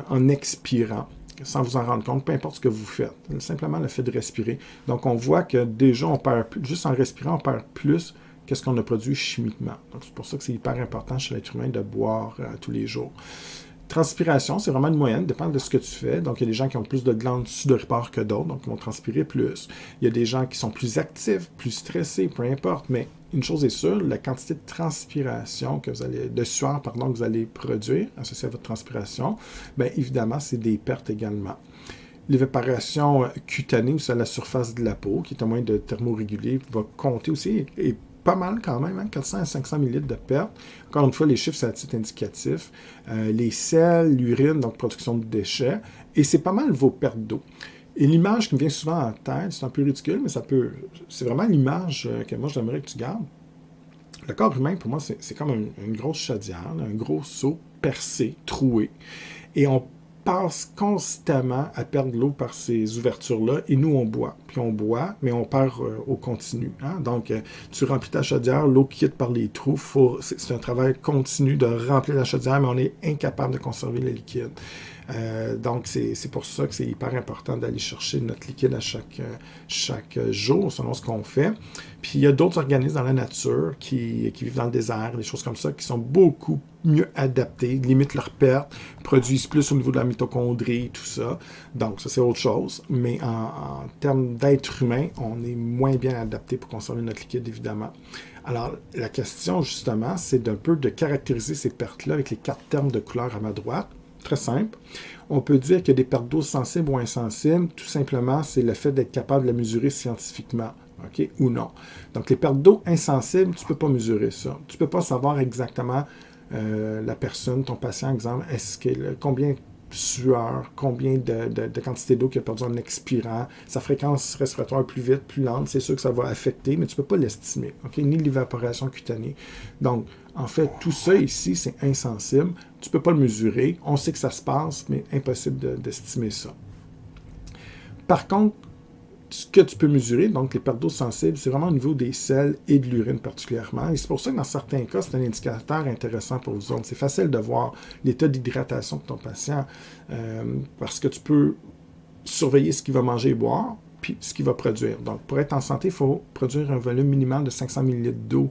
en expirant, sans vous en rendre compte, peu importe ce que vous faites. Simplement le fait de respirer. Donc, on voit que déjà, on perd juste en respirant, on perd plus que ce qu'on a produit chimiquement. Donc, c'est pour ça que c'est hyper important chez l'être humain de boire tous les jours. Transpiration, c'est vraiment une moyenne, dépend de ce que tu fais. Donc, il y a des gens qui ont plus de glandes sudoripores que d'autres, donc ils vont transpirer plus. Il y a des gens qui sont plus actifs, plus stressés, peu importe. Mais une chose est sûre, la quantité de transpiration de sueur, que vous allez produire associée à votre transpiration, bien évidemment, c'est des pertes également. L'évaporation cutanée, ou à la surface de la peau, qui est un moyen de thermoréguler, va compter aussi et pas mal quand même, 400 à 500 ml de pertes. Encore une fois, les chiffres, c'est à titre indicatif. Les selles, l'urine, donc production de déchets, et c'est pas mal vos pertes d'eau. Et l'image qui me vient souvent en tête, c'est un peu ridicule, mais c'est vraiment l'image que moi j'aimerais que tu gardes. Le corps humain, pour moi, c'est comme une grosse chaudière, un gros seau percé, troué, et on passe constamment à perdre l'eau par ces ouvertures-là, et nous, on boit. Puis on boit, mais on perd au continu. Hein? Donc, tu remplis ta chaudière, l'eau quitte par les trous. C'est un travail continu de remplir la chaudière, mais on est incapable de conserver le liquide. Donc, c'est pour ça que c'est hyper important d'aller chercher notre liquide à chaque jour, selon ce qu'on fait. Puis, il y a d'autres organismes dans la nature qui vivent dans le désert, des choses comme ça, qui sont beaucoup mieux adaptés, limitent leurs pertes, produisent plus au niveau de la mitochondrie, tout ça. Donc, ça, c'est autre chose. Mais en termes d'être humain, on est moins bien adapté pour conserver notre liquide, évidemment. Alors, la question, justement, c'est d'un peu de caractériser ces pertes-là avec les 4 termes de couleur à ma droite. Très simple. On peut dire qu'il y a des pertes d'eau sensibles ou insensibles. Tout simplement, c'est le fait d'être capable de la mesurer scientifiquement. OK, ou non. Donc, les pertes d'eau insensibles, tu ne peux pas mesurer ça. Tu ne peux pas savoir exactement la personne, ton patient, exemple, combien de sueur, combien de quantité d'eau qu'il a perdu en expirant, sa fréquence respiratoire plus vite, plus lente, c'est sûr que ça va affecter, mais tu ne peux pas l'estimer. OK, ni l'évaporation cutanée. Donc, en fait, tout ça ici, c'est insensible. Tu ne peux pas le mesurer. On sait que ça se passe, mais impossible d'estimer ça. Par contre, ce que tu peux mesurer, donc les pertes d'eau sensibles, c'est vraiment au niveau des selles et de l'urine particulièrement. Et c'est pour ça que dans certains cas, c'est un indicateur intéressant pour vous autres. C'est facile de voir l'état d'hydratation de ton patient parce que tu peux surveiller ce qu'il va manger et boire, puis ce qu'il va produire. Donc, pour être en santé, il faut produire un volume minimal de 500 ml d'eau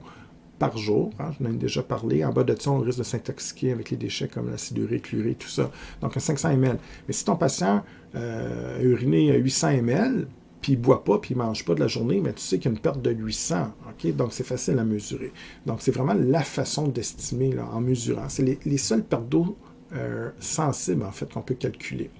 par jour. Hein, j'en ai déjà parlé. En bas de ça, on risque de s'intoxiquer avec les déchets comme l'acide urique, l'urée, tout ça. Donc, un 500 ml. Mais si ton patient a uriné 800 ml, puis il ne boit pas, puis il ne mange pas de la journée, mais tu sais qu'il y a une perte de 800. Okay? Donc, c'est facile à mesurer. Donc, c'est vraiment la façon d'estimer là, en mesurant. C'est les seules pertes d'eau sensibles, en fait, qu'on peut calculer.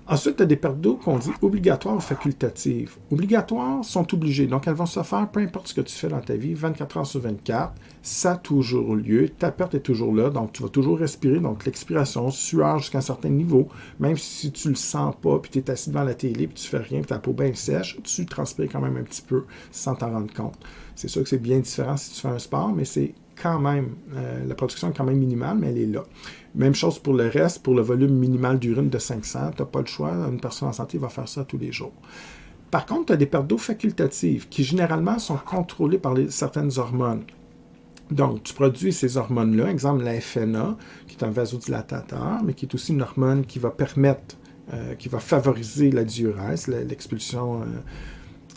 Ensuite, tu as des pertes d'eau qu'on dit obligatoires ou facultatives. Obligatoires sont obligées, donc elles vont se faire peu importe ce que tu fais dans ta vie, 24 heures sur 24, ça a toujours lieu, ta perte est toujours là, donc tu vas toujours respirer, donc l'expiration, sueur jusqu'à un certain niveau, même si tu le sens pas, puis tu es assis devant la télé, puis tu fais rien, puis ta peau bien sèche, tu transpires quand même un petit peu sans t'en rendre compte. C'est sûr que c'est bien différent si tu fais un sport, mais c'est quand même, la production est quand même minimale, mais elle est là. Même chose pour le reste, pour le volume minimal d'urine de 500, tu n'as pas le choix, une personne en santé va faire ça tous les jours. Par contre, tu as des pertes d'eau facultatives qui généralement sont contrôlées par certaines hormones. Donc, tu produis ces hormones-là, exemple la FNA, qui est un vasodilatateur, mais qui est aussi une hormone qui va permettre, qui va favoriser la diurèse, l'expulsion,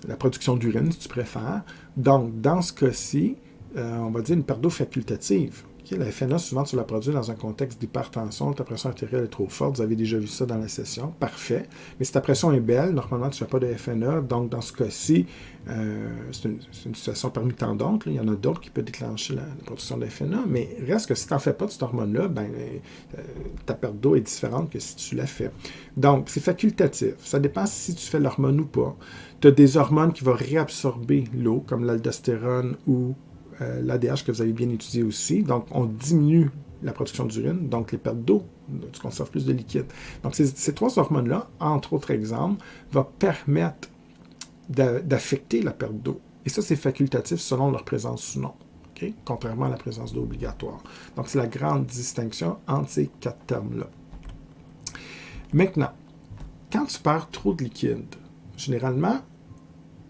la production d'urine, si tu préfères. Donc, dans ce cas-ci, on va dire une perte d'eau facultative. Okay? La FNA, souvent, tu la produis dans un contexte d'hypertension, ta pression artérielle est trop forte, vous avez déjà vu ça dans la session, parfait. Mais si ta pression est belle, normalement, tu ne fais pas de FNA, donc dans ce cas-ci, c'est une situation parmi tant d'autres, il y en a d'autres qui peuvent déclencher la production de FNA, mais reste que si tu n'en fais pas de cette hormone-là, ben, ta perte d'eau est différente que si tu la fais. Donc, c'est facultatif. Ça dépend si tu fais l'hormone ou pas. Tu as des hormones qui vont réabsorber l'eau, comme l'aldostérone ou l'ADH que vous avez bien étudié aussi. Donc, on diminue la production d'urine, donc les pertes d'eau, tu conserves plus de liquide. Donc, ces 3 hormones-là, entre autres exemples, vont permettre d'affecter la perte d'eau. Et ça, c'est facultatif selon leur présence ou non, okay? Contrairement à la présence d'eau obligatoire. Donc, c'est la grande distinction entre ces 4 termes-là. Maintenant, quand tu perds trop de liquide, généralement,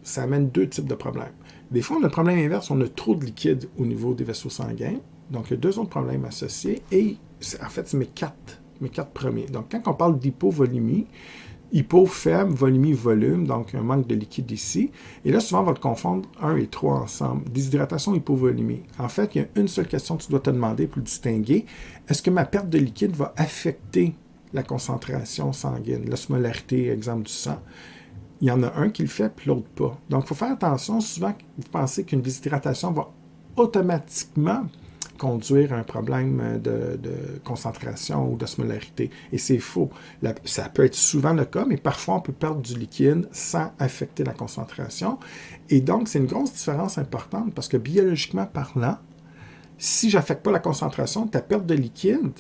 ça amène deux types de problèmes. Des fois, on a le problème inverse, on a trop de liquide au niveau des vaisseaux sanguins. Donc, il y a deux autres problèmes associés. Et en fait, c'est mes quatre premiers. Donc, quand on parle d'hypovolémie, hypo, faible, volumie, volume, donc un manque de liquide ici. Et là, souvent, on va te confondre 1 et 3 ensemble. Déshydratation, hypovolémie. En fait, il y a une seule question que tu dois te demander pour le distinguer. Est-ce que ma perte de liquide va affecter la concentration sanguine, l'osmolarité, exemple du sang? Il y en a un qui le fait, puis l'autre pas. Donc, il faut faire attention. Souvent, vous pensez qu'une déshydratation va automatiquement conduire à un problème de concentration ou d'osmolarité. Et c'est faux. Ça peut être souvent le cas, mais parfois, on peut perdre du liquide sans affecter la concentration. Et donc, c'est une grosse différence importante parce que biologiquement parlant, si je n'affecte pas la concentration, ta perte de liquide,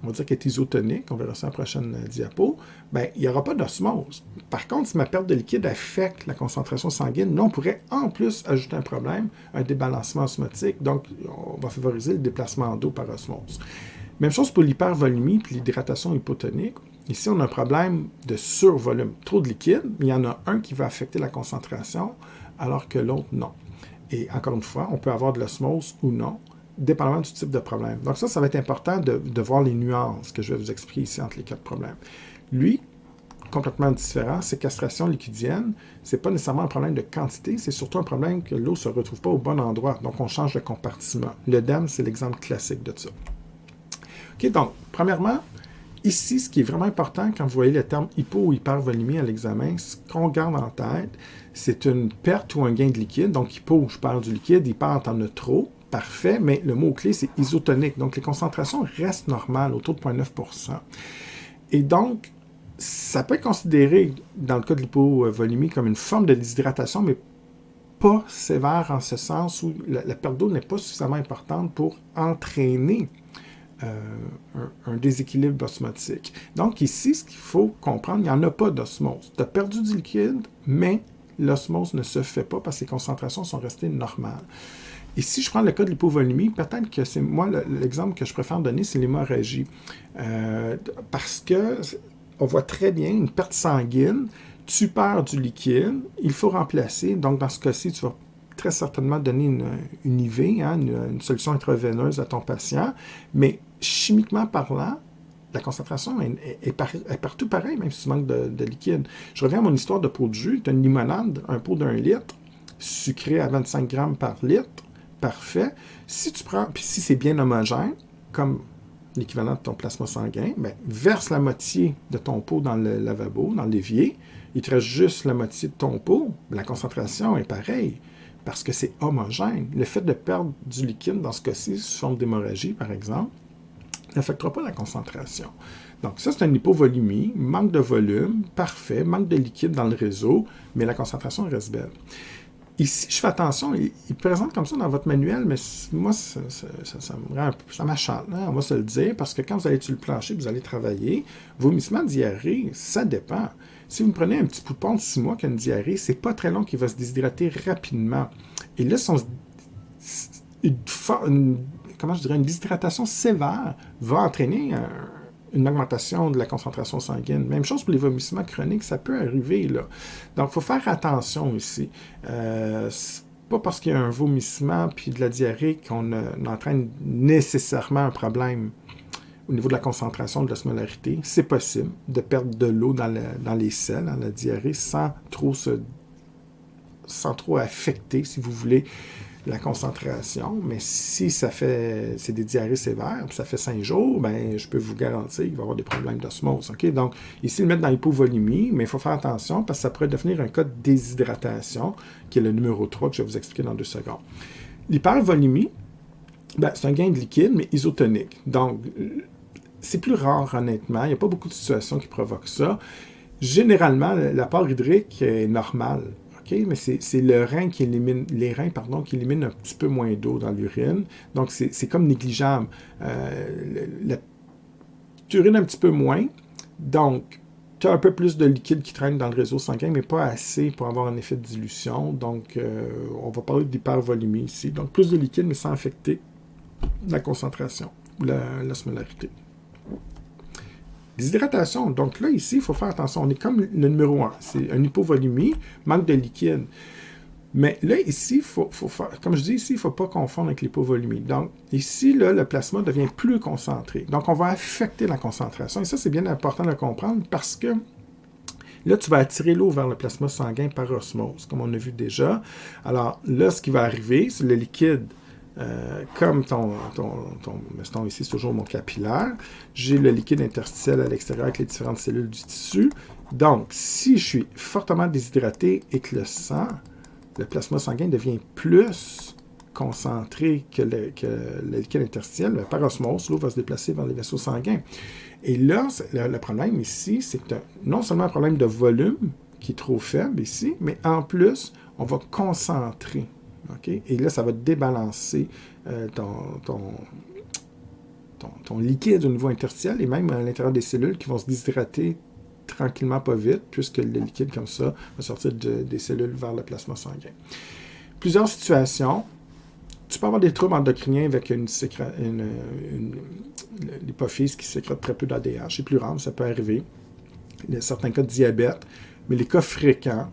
on va dire qu'elle est isotonique, on verra ça à la prochaine diapo, bien, il n'y aura pas d'osmose. Par contre, si ma perte de liquide affecte la concentration sanguine, là, on pourrait en plus ajouter un problème, un débalancement osmotique, donc on va favoriser le déplacement d'eau par osmose. Même chose pour l'hypervolémie et l'hydratation hypotonique. Ici, on a un problème de survolume, trop de liquide, mais il y en a un qui va affecter la concentration, alors que l'autre, non. Et encore une fois, on peut avoir de l'osmose ou non, dépendamment du type de problème. Donc ça va être important de voir les nuances que je vais vous expliquer ici entre les quatre problèmes. Lui, complètement différent, séquestration liquidienne, ce n'est pas nécessairement un problème de quantité, c'est surtout un problème que l'eau ne se retrouve pas au bon endroit. Donc on change de compartiment. L'œdème, c'est l'exemple classique de ça. OK, donc, premièrement, ici, ce qui est vraiment important quand vous voyez le terme hypo ou hypervolémie à l'examen, ce qu'on garde en tête, c'est une perte ou un gain de liquide. Donc hypo, je perds du liquide, hyper, t'en as trop. Parfait, mais le mot-clé, c'est isotonique. Donc, les concentrations restent normales, autour de 0,9 %. Et donc, ça peut être considéré, dans le cas de l'hypovolémie, comme une forme de déshydratation, mais pas sévère en ce sens où la perte d'eau n'est pas suffisamment importante pour entraîner un déséquilibre osmotique. Donc, ici, ce qu'il faut comprendre, il n'y en a pas d'osmose. Tu as perdu du liquide, mais l'osmose ne se fait pas parce que les concentrations sont restées normales. Et si je prends le cas de l'hypovolémie, peut-être que c'est moi l'exemple que je préfère donner, c'est l'hémorragie. Parce que on voit très bien une perte sanguine, tu perds du liquide, il faut remplacer. Donc, dans ce cas-ci, tu vas très certainement donner une IV, hein, une solution intraveineuse à ton patient. Mais chimiquement parlant, la concentration est partout pareil, même si tu manques de liquide. Je reviens à mon histoire de pot de jus. Tu as une limonade, un pot d'1 litre, sucré à 25 grammes par litre. Parfait. Si tu prends, puis si c'est bien homogène, comme l'équivalent de ton plasma sanguin, bien, verse la moitié de ton pot dans le lavabo, dans l'évier, il te reste juste la moitié de ton pot, la concentration est pareille, parce que c'est homogène. Le fait de perdre du liquide, dans ce cas-ci, sous forme d'hémorragie, par exemple, n'affectera pas la concentration. Donc ça, c'est une hypovolémie, manque de volume, parfait, manque de liquide dans le réseau, mais la concentration reste belle. Ici, je fais attention, il présente comme ça dans votre manuel, mais moi, ça me rend un peu, ça m'achale, hein, on va se le dire, parce que quand vous allez sur le plancher, vous allez travailler, vomissement, diarrhée, ça dépend. Si vous prenez un petit poupon de 6 mois qui a une diarrhée, c'est pas très long qu'il va se déshydrater rapidement. Et là, une déshydratation sévère va entraîner une augmentation de la concentration sanguine. Même chose pour les vomissements chroniques, ça peut arriver, là. Donc, il faut faire attention ici. C'est pas parce qu'il y a un vomissement puis de la diarrhée qu'on entraîne nécessairement un problème au niveau de la concentration de l'osmolarité. C'est possible de perdre de l'eau dans les selles, dans la diarrhée, sans trop affecter, si vous voulez, la concentration, mais si c'est des diarrhées sévères, puis ça fait 5 jours, ben je peux vous garantir qu'il va y avoir des problèmes d'osmose. Okay? Donc, ici, le mettre dans l'hypovolémie, mais il faut faire attention parce que ça pourrait devenir un cas de déshydratation, qui est le numéro 3 que je vais vous expliquer dans 2 secondes. L'hypervolémie, ben, c'est un gain de liquide, mais isotonique. Donc, c'est plus rare, honnêtement. Il n'y a pas beaucoup de situations qui provoquent ça. Généralement, l'apport hydrique est normal. Okay, mais c'est les reins qui éliminent un petit peu moins d'eau dans l'urine. Donc, c'est comme négligeable. Tu urines un petit peu moins. Donc, tu as un peu plus de liquide qui traîne dans le réseau sanguin, mais pas assez pour avoir un effet de dilution. Donc, on va parler d'hypervolémie ici. Donc, plus de liquide, mais sans affecter la concentration ou l'osmolarité. Déshydratation. Donc là, ici, il faut faire attention. On est comme le numéro 1. C'est une hypovolémie, manque de liquide. Mais là, ici, faut faire, comme je dis ici, il ne faut pas confondre avec l'hypovolémie. Donc, ici, là, le plasma devient plus concentré. Donc, on va affecter la concentration. Et ça, c'est bien important de le comprendre parce que là, tu vas attirer l'eau vers le plasma sanguin par osmose, comme on a vu déjà. Alors, là, ce qui va arriver, c'est le liquide, comme mettons ici, c'est toujours mon capillaire. J'ai le liquide interstitiel à l'extérieur avec les différentes cellules du tissu. Donc, si je suis fortement déshydraté et que le plasma sanguin devient plus concentré que le liquide interstitiel, par osmose, l'eau va se déplacer vers les vaisseaux sanguins. Et là, le problème ici, c'est que non seulement un problème de volume qui est trop faible ici, mais en plus, on va concentrer. Okay? Et là, ça va débalancer ton liquide au niveau interstitiel et même à l'intérieur des cellules qui vont se déshydrater tranquillement, pas vite, puisque le liquide comme ça va sortir des cellules vers le plasma sanguin. Plusieurs situations. Tu peux avoir des troubles endocriniens avec l'hypophyse qui sécrète très peu d'ADH. C'est plus rare, ça peut arriver. Il y a certains cas de diabète, mais les cas fréquents,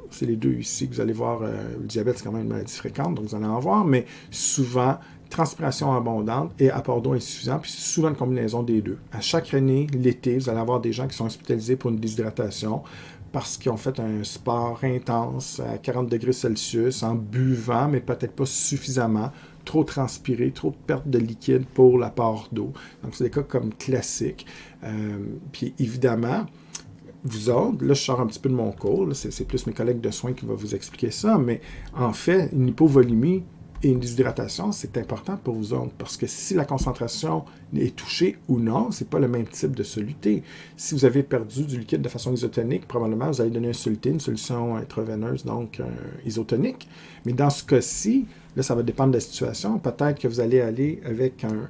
c'est les deux ici que vous allez voir. Le diabète, c'est quand même une maladie fréquente, donc vous allez en voir, mais souvent, transpiration abondante et apport d'eau insuffisant, puis c'est souvent une combinaison des deux. À chaque année, l'été, vous allez avoir des gens qui sont hospitalisés pour une déshydratation parce qu'ils ont fait un sport intense à 40 degrés Celsius en buvant, mais peut-être pas suffisamment, trop transpiré, trop de perte de liquide pour l'apport d'eau. Donc, c'est des cas comme classiques. Puis évidemment, vous autres, là, je sors un petit peu de mon cours, c'est plus mes collègues de soins qui vont vous expliquer ça, mais en fait, une hypovolémie et une déshydratation, c'est important pour vous autres, parce que si la concentration est touchée ou non, c'est pas le même type de soluté. Si vous avez perdu du liquide de façon isotonique, probablement vous allez donner un soluté, une solution intraveineuse, donc isotonique. Mais dans ce cas-ci, là, ça va dépendre de la situation. Peut-être que vous allez aller avec un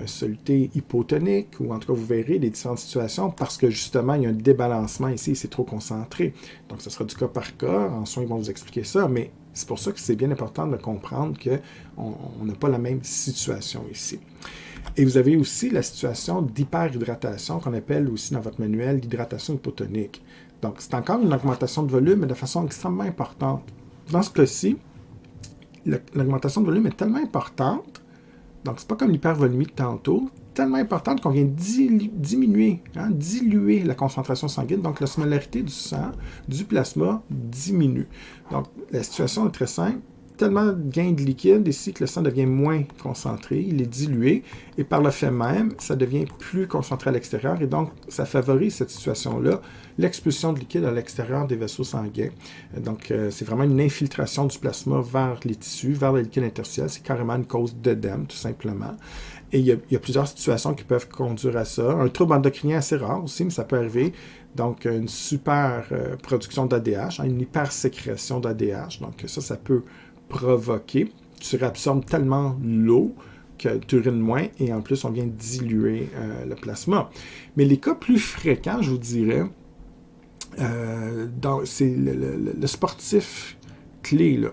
soluté hypotonique, ou en tout cas, vous verrez les différentes situations, parce que justement, il y a un débalancement ici, c'est trop concentré. Donc, ce sera du cas par cas. En soins, ils vont vous expliquer ça, mais c'est pour ça que c'est bien important de comprendre qu'on n'a pas la même situation ici. Et vous avez aussi la situation d'hyperhydratation qu'on appelle aussi dans votre manuel l'hydratation hypotonique. Donc, c'est encore une augmentation de volume, mais de façon extrêmement importante. Dans ce cas-ci, l'augmentation de volume est tellement importante, donc c'est pas comme l'hypervolémie de tantôt, tellement importante qu'on vient diluer la concentration sanguine, donc l'osmolarité du sang, du plasma diminue. Donc la situation est très simple, tellement de gain de liquide ici que le sang devient moins concentré, il est dilué, et par le fait même, ça devient plus concentré à l'extérieur, et donc ça favorise cette situation-là, l'expulsion de liquide à l'extérieur des vaisseaux sanguins. Donc c'est vraiment une infiltration du plasma vers les tissus, vers le liquide interstitiel, c'est carrément une cause d'œdème, tout simplement. Et il y a plusieurs situations qui peuvent conduire à ça. Un trouble endocrinien assez rare aussi, mais ça peut arriver. Donc, une super production d'ADH, une hypersécrétion d'ADH. Donc, ça peut provoquer. Tu réabsorbes tellement l'eau que tu urines moins et en plus, on vient diluer le plasma. Mais les cas plus fréquents, je vous dirais, c'est le sportif clé, là.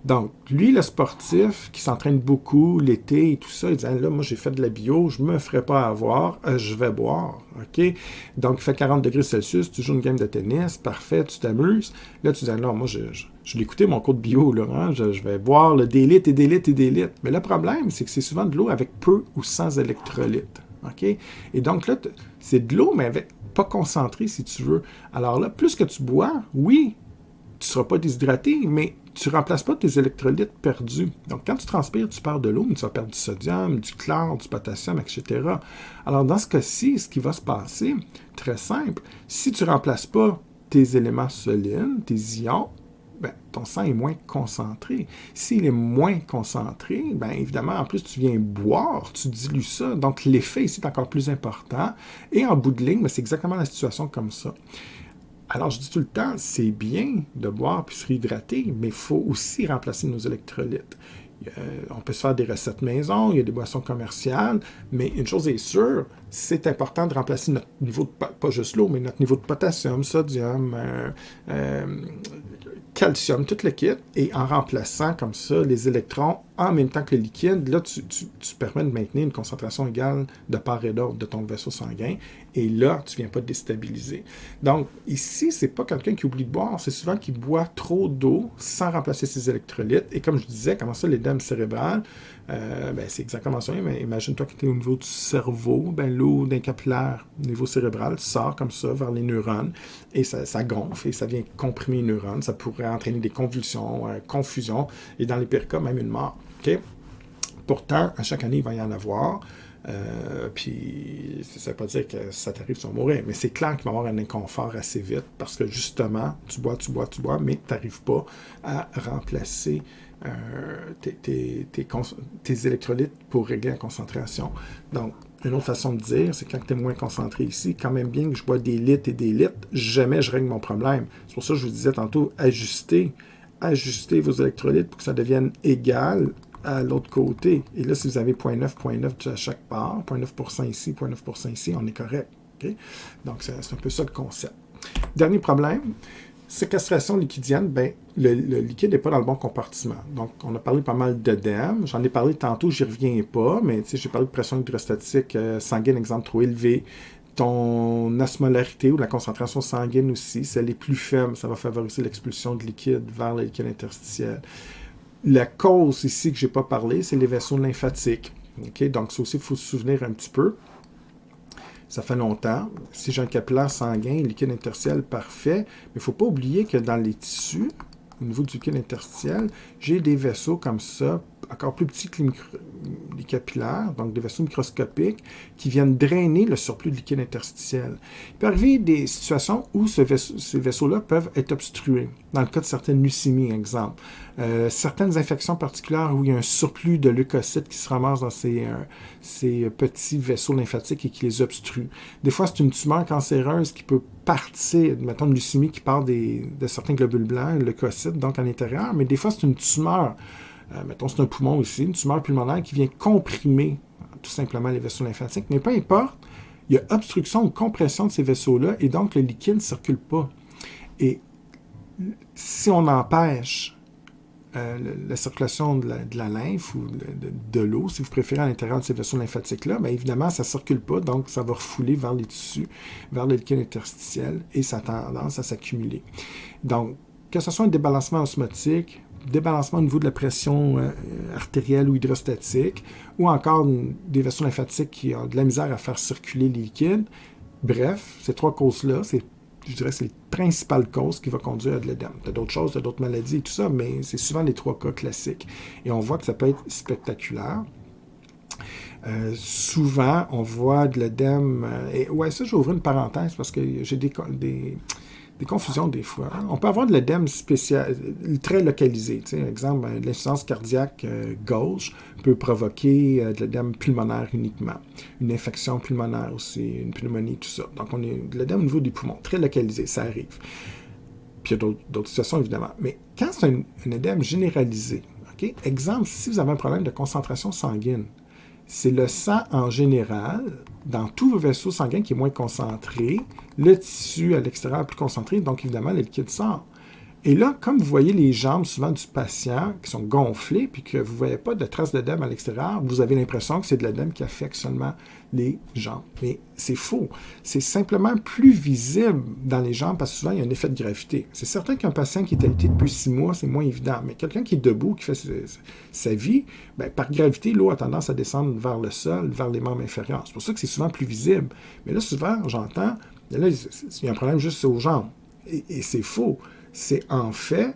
Donc, lui, le sportif qui s'entraîne beaucoup l'été et tout ça, il dit là, moi, j'ai fait de la bio, je ne me ferai pas avoir, je vais boire. OK? Donc, il fait 40 degrés Celsius, tu joues une game de tennis, parfait, tu t'amuses. Là, tu dis non, moi, je l'ai écouté, mon cours de bio, là, hein, je vais boire des litres et des litres et des litres. Mais le problème, c'est que c'est souvent de l'eau avec peu ou sans électrolytes. OK? Et donc, là, c'est de l'eau, mais avec pas concentré, si tu veux. Alors là, plus que tu bois, oui, tu ne seras pas déshydraté, mais tu ne remplaces pas tes électrolytes perdus. Donc, quand tu transpires, tu perds de l'eau, mais tu vas perdre du sodium, du chlore, du potassium, etc. Alors, dans ce cas-ci, ce qui va se passer, très simple, si tu ne remplaces pas tes éléments solides, tes ions, ben, ton sang est moins concentré. S'il est moins concentré, bien évidemment, en plus, tu viens boire, tu dilues ça. Donc, l'effet ici est encore plus important. Et en bout de ligne, ben, c'est exactement la situation comme ça. Alors, je dis tout le temps, c'est bien de boire puis se réhydrater, mais il faut aussi remplacer nos électrolytes. On peut se faire des recettes maison, il y a des boissons commerciales, mais une chose est sûre, c'est important de remplacer notre niveau de, pas juste l'eau, mais notre niveau de potassium, sodium, calcium, tout le kit, et en remplaçant comme ça les électrons en même temps que le liquide, là, tu permets de maintenir une concentration égale de part et d'autre de ton vaisseau sanguin, et là, tu ne viens pas te déstabiliser. Donc, ici, c'est pas quelqu'un qui oublie de boire, c'est souvent qui boit trop d'eau sans remplacer ses électrolytes, et comme je disais, comment ça, l'édème cérébral, c'est exactement ça, mais imagine-toi que tu es au niveau du cerveau, l'eau d'un capillaire au niveau cérébral sort comme ça vers les neurones, et ça gonfle, et ça vient comprimer les neurones, ça pourrait entraîner des convulsions, confusion, et dans les pires cas, même une mort. Okay? Pourtant, à chaque année, il va y en avoir. Puis, ça ne veut pas dire que ça t'arrive, tu vas mourir, mais c'est clair qu'il va y avoir un inconfort assez vite parce que justement, tu bois, mais tu n'arrives pas à remplacer tes électrolytes pour régler la concentration. Donc, une autre façon de dire, c'est quand tu es moins concentré ici, quand même bien que je bois des litres et des litres, jamais je règle mon problème. C'est pour ça que je vous disais tantôt, ajustez vos électrolytes pour que ça devienne égal à l'autre côté. Et là, si vous avez 0,9 à chaque part, 0,9% ici, 0,9% ici, on est correct. Okay? Donc, c'est un peu ça le concept. Dernier problème, séquestration liquidienne, le liquide n'est pas dans le bon compartiment. Donc, on a parlé pas mal d'œdème. J'en ai parlé tantôt, j'y reviens pas, mais j'ai parlé de pression hydrostatique sanguine, exemple trop élevé. Ton osmolarité ou la concentration sanguine aussi, si elle est plus faible, ça va favoriser l'expulsion de liquide vers le liquide interstitiel. La cause ici que je n'ai pas parlé, c'est les vaisseaux lymphatiques. Okay? Donc, ça aussi, il faut se souvenir un petit peu. Ça fait longtemps. Si j'ai un capillaire sanguin, liquide interstitiel, parfait. Mais il ne faut pas oublier que dans les tissus, au niveau du liquide interstitiel, j'ai des vaisseaux comme ça, encore plus petits que les capillaires, donc des vaisseaux microscopiques, qui viennent drainer le surplus de liquide interstitiel. Il peut arriver des situations où ces vaisseaux-là peuvent être obstrués. Dans le cas de certaines leucémies, exemple. Certaines infections particulières où il y a un surplus de leucocytes qui se ramassent dans ces petits vaisseaux lymphatiques et qui les obstruent. Des fois, c'est une tumeur cancéreuse qui peut partir, mettons une leucémie qui part de certains globules blancs, leucocytes, donc à l'intérieur, mais des fois, c'est une tumeur, mettons c'est un poumon aussi, une tumeur pulmonaire qui vient comprimer tout simplement les vaisseaux lymphatiques, mais peu importe, il y a obstruction ou compression de ces vaisseaux-là et donc le liquide ne circule pas. Et si on empêche la circulation de la lymphe ou de l'eau, si vous préférez, à l'intérieur de ces vaisseaux lymphatiques-là, évidemment, ça ne circule pas, donc ça va refouler vers les tissus, vers le liquide interstitiel, et ça a tendance à s'accumuler. Donc, que ce soit un débalancement osmotique, débalancement au niveau de la pression artérielle ou hydrostatique, ou encore des vaisseaux lymphatiques qui ont de la misère à faire circuler les liquides, bref, ces trois causes-là, je dirais que c'est les principales causes qui vont conduire à de l'œdème. Il y a d'autres choses, il y a d'autres maladies et tout ça, mais c'est souvent les trois cas classiques. Et on voit que ça peut être spectaculaire. Souvent, on voit de l'œdème... ça, je vais ouvrir une parenthèse parce que j'ai des confusions des fois. On peut avoir de l'œdème spécial, très localisé. Exemple, l'insuffisance cardiaque gauche peut provoquer de l'œdème pulmonaire uniquement. Une infection pulmonaire aussi, une pneumonie, tout ça. Donc, on est de l'œdème au niveau des poumons, très localisé, ça arrive. Puis, il y a d'autres situations, évidemment. Mais quand c'est un œdème généralisé, okay? Exemple, si vous avez un problème de concentration sanguine, c'est le sang en général, dans tous vos vaisseaux sanguins, qui est moins concentré, le tissu à l'extérieur est plus concentré, donc évidemment, le liquide sort. Et là, comme vous voyez les jambes souvent du patient qui sont gonflées, puis que vous ne voyez pas de traces d'œdème à l'extérieur, vous avez l'impression que c'est de l'œdème qui affecte seulement les jambes. Mais c'est faux. C'est simplement plus visible dans les jambes parce que souvent, il y a un effet de gravité. C'est certain qu'un patient qui est alité depuis 6 mois, c'est moins évident. Mais quelqu'un qui est debout, qui fait sa vie, par gravité, l'eau a tendance à descendre vers le sol, vers les membres inférieurs. C'est pour ça que c'est souvent plus visible. Mais là, souvent, j'entends, là, il y a un problème juste aux jambes. Et c'est faux. C'est en fait,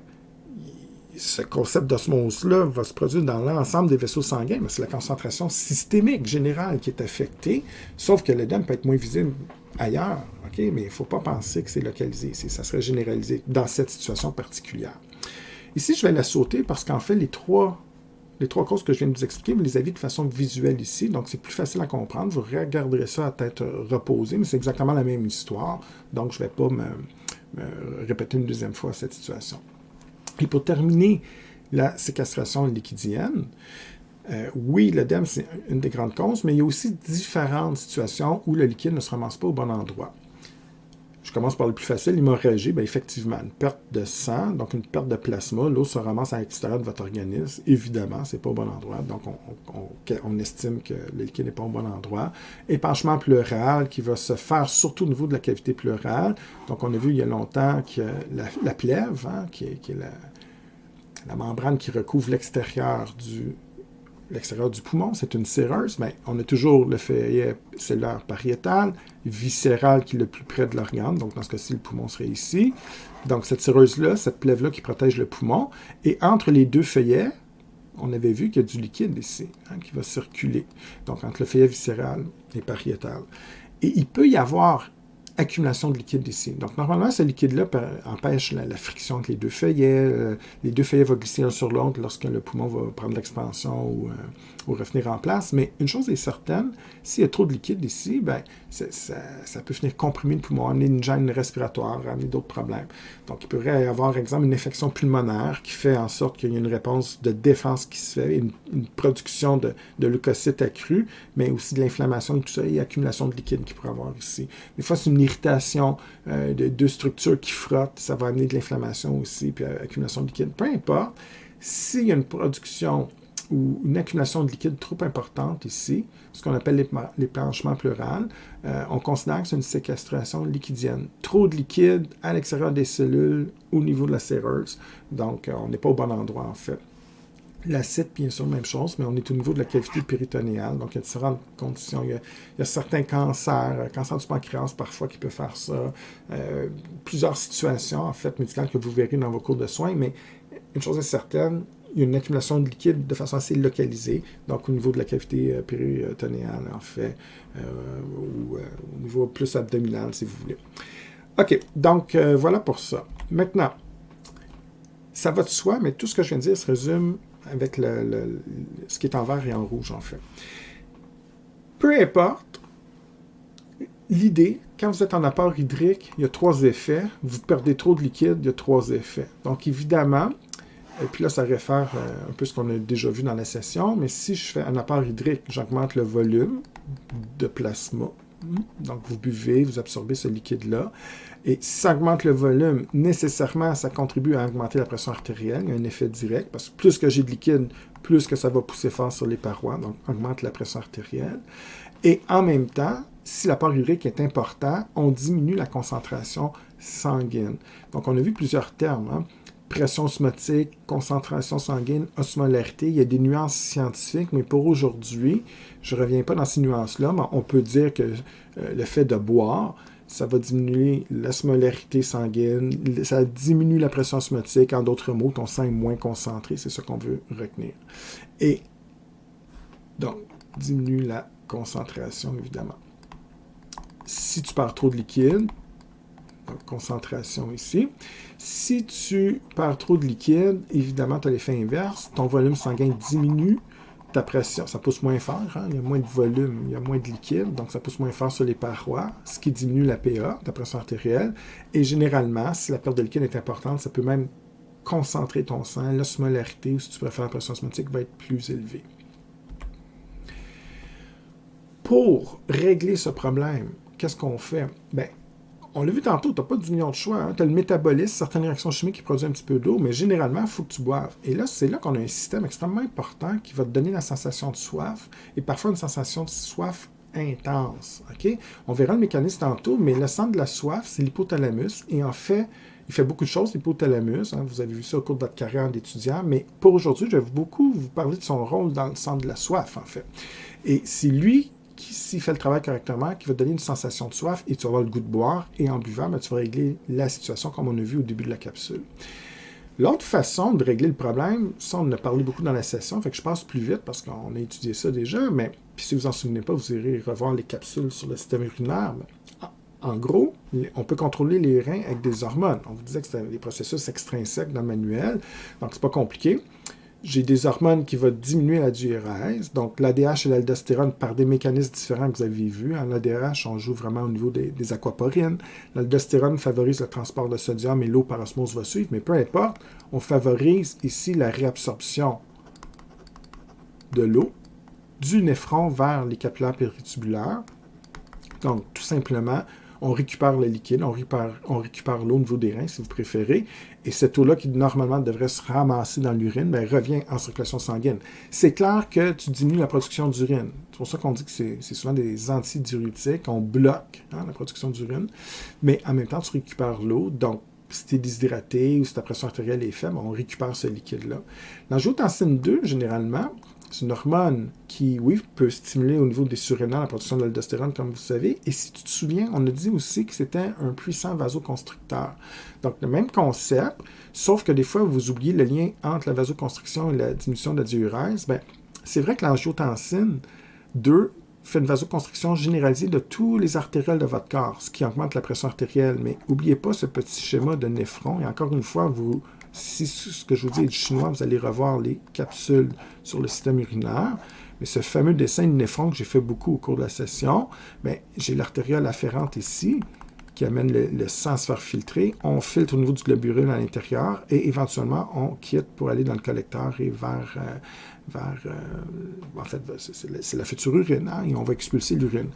ce concept d'osmose-là va se produire dans l'ensemble des vaisseaux sanguins, mais c'est la concentration systémique générale qui est affectée, sauf que l'œdème peut être moins visible ailleurs, okay? Mais il ne faut pas penser que c'est localisé, ça serait généralisé dans cette situation particulière. Ici, je vais la sauter parce qu'en fait, les trois causes que je viens de vous expliquer, vous les avez de façon visuelle ici, donc c'est plus facile à comprendre. Vous regarderez ça à tête reposée, mais c'est exactement la même histoire, donc je ne vais pas me répéter une deuxième fois cette situation. Et pour terminer la séquestration liquidienne, oui, l'œdème, c'est une des grandes causes, mais il y a aussi différentes situations où le liquide ne se ramasse pas au bon endroit. Je commence par le plus facile, l'hémorragie, bien, effectivement, une perte de sang, donc une perte de plasma, l'eau se ramasse à l'extérieur de votre organisme, évidemment, c'est pas au bon endroit, donc on estime que le liquide n'est pas au bon endroit. Épanchement pleural qui va se faire surtout au niveau de la cavité pleurale, donc on a vu il y a longtemps que la plèvre, hein, qui est la membrane qui recouvre l'extérieur du poumon, c'est une cireuse, mais on a toujours le feuillet cellulaire pariétal, viscéral qui est le plus près de l'organe, donc dans ce cas-ci, le poumon serait ici. Donc cette cireuse-là, cette plèvre-là qui protège le poumon, et entre les deux feuillets, on avait vu qu'il y a du liquide ici, hein, qui va circuler, donc entre le feuillet viscéral et pariétal. Et il peut y avoir accumulation de liquide ici. Donc, normalement, ce liquide-là empêche la friction entre les deux feuillets. Les deux feuillets vont glisser un sur l'autre lorsque le poumon va prendre l'expansion ou revenir en place. Mais une chose est certaine, s'il y a trop de liquide ici, ben, ça peut venir comprimer le poumon, amener une gêne respiratoire, amener d'autres problèmes. Donc, il pourrait y avoir, par exemple, une infection pulmonaire qui fait en sorte qu'il y a une réponse de défense qui se fait, une production de leucocytes accrus, mais aussi de l'inflammation et tout ça, et accumulation de liquide qu'il pourrait y avoir ici. Des fois, c'est une irritation de deux structures qui frottent, ça va amener de l'inflammation aussi, puis accumulation de liquide. Peu importe, s'il y a une production ou une accumulation de liquide trop importante ici, ce qu'on appelle l'épanchement pleural, on considère que c'est une séquestration liquidienne. Trop de liquide à l'extérieur des cellules au niveau de la cireuse, donc on n'est pas au bon endroit en fait. L'acide, bien sûr, même chose, mais on est au niveau de la cavité péritonéale, donc il y a différentes conditions. Il y a certains cancers, cancer du pancréas parfois qui peut faire ça, plusieurs situations, en fait, médicales que vous verrez dans vos cours de soins, mais une chose est certaine, il y a une accumulation de liquide de façon assez localisée, donc au niveau de la cavité péritonéale, en fait, ou au niveau plus abdominal, si vous voulez. OK, donc voilà pour ça. Maintenant, ça va de soi, mais tout ce que je viens de dire se résume avec ce qui est en vert et en rouge, en fait. Peu importe, l'idée, quand vous êtes en apport hydrique, il y a 3 effets. Vous perdez trop de liquide, il y a 3 effets. Donc, évidemment, et puis là, ça réfère un peu à ce qu'on a déjà vu dans la session, mais si je fais un apport hydrique, j'augmente le volume de plasma. Donc, vous buvez, vous absorbez ce liquide-là. Et si ça augmente le volume, nécessairement, ça contribue à augmenter la pression artérielle. Il y a un effet direct, parce que plus que j'ai de liquide, plus que ça va pousser fort sur les parois, donc augmente la pression artérielle. Et en même temps, si l'apport hydrique est important, on diminue la concentration sanguine. Donc, on a vu plusieurs termes, hein? Pression osmotique, concentration sanguine, osmolarité. Il y a des nuances scientifiques, mais pour aujourd'hui, je ne reviens pas dans ces nuances-là, mais on peut dire que le fait de boire, ça va diminuer l'osmolarité sanguine, ça diminue la pression osmotique. En d'autres mots, ton sang est moins concentré, c'est ce qu'on veut retenir. Et donc, diminue la concentration, évidemment. Si tu perds trop de liquide, donc concentration ici. Si tu perds trop de liquide, évidemment, tu as l'effet inverse. Ton volume sanguin diminue, ta pression, ça pousse moins fort, hein? Il y a moins de volume, il y a moins de liquide, donc ça pousse moins fort sur les parois, ce qui diminue la PA, ta pression artérielle. Et généralement, si la perte de liquide est importante, ça peut même concentrer ton sang, l'osmolarité, ou si tu préfères la pression osmotique, va être plus élevée. Pour régler ce problème, qu'est-ce qu'on fait? Bien, on l'a vu tantôt, tu n'as pas 10 millions de choix. Hein? Tu as le métabolisme, certaines réactions chimiques qui produisent un petit peu d'eau, mais généralement, il faut que tu boives. Et là, c'est là qu'on a un système extrêmement important qui va te donner la sensation de soif et parfois une sensation de soif intense. Okay? On verra le mécanisme tantôt, mais le centre de la soif, c'est l'hypothalamus. Et en fait, il fait beaucoup de choses, l'hypothalamus. Hein? Vous avez vu ça au cours de votre carrière d'étudiant. Mais pour aujourd'hui, je vais beaucoup vous parler de son rôle dans le centre de la soif, en fait. Et c'est lui s'il fait le travail correctement, qui va te donner une sensation de soif et tu vas avoir le goût de boire, et en buvant, ben, tu vas régler la situation comme on a vu au début de la capsule. L'autre façon de régler le problème, ça on en a parlé beaucoup dans la session, fait que je passe plus vite parce qu'on a étudié ça déjà, mais puis si vous en souvenez pas, vous irez revoir les capsules sur le système urinaire. En gros, on peut contrôler les reins avec des hormones. On vous disait que c'était des processus extrinsèques dans le manuel, donc c'est pas compliqué. J'ai des hormones qui vont diminuer la diurèse, donc l'ADH et l'aldostérone par des mécanismes différents que vous avez vus. En ADH, on joue vraiment au niveau des aquaporines. L'aldostérone favorise le transport de sodium et l'eau par osmose va suivre, mais peu importe, on favorise ici la réabsorption de l'eau du néphron vers les capillaires péritubulaires. Donc, tout simplement, on récupère le liquide, on récupère l'eau au niveau des reins, si vous préférez, et cette eau-là qui normalement devrait se ramasser dans l'urine, ben, revient en circulation sanguine. C'est clair que tu diminues la production d'urine. C'est pour ça qu'on dit que c'est souvent des antidiurétiques, on bloque la production d'urine, mais en même temps, tu récupères l'eau, donc si tu es déshydraté ou si ta pression artérielle est faible, on récupère ce liquide-là. L'angiotensine 2, généralement, c'est une hormone qui, oui, peut stimuler au niveau des surrénales la production de l'aldostérone, comme vous savez. Et si tu te souviens, on a dit aussi que c'était un puissant vasoconstricteur. Donc, le même concept, sauf que des fois, vous oubliez le lien entre la vasoconstriction et la diminution de la diurèse. Bien, c'est vrai que l'angiotensine 2 fait une vasoconstriction généralisée de tous les artérioles de votre corps, ce qui augmente la pression artérielle. Mais n'oubliez pas ce petit schéma de néphron. Et encore une fois, si ce que je vous dis est du chinois, vous allez revoir les capsules sur le système urinaire. Mais ce fameux dessin de néphron que j'ai fait beaucoup au cours de la session, bien, j'ai l'artériole afférente ici, qui amène le sang à se faire filtrer. On filtre au niveau du globule à l'intérieur et éventuellement, on quitte pour aller dans le collecteur et en fait, c'est la future urine, hein, et on va expulser l'urine.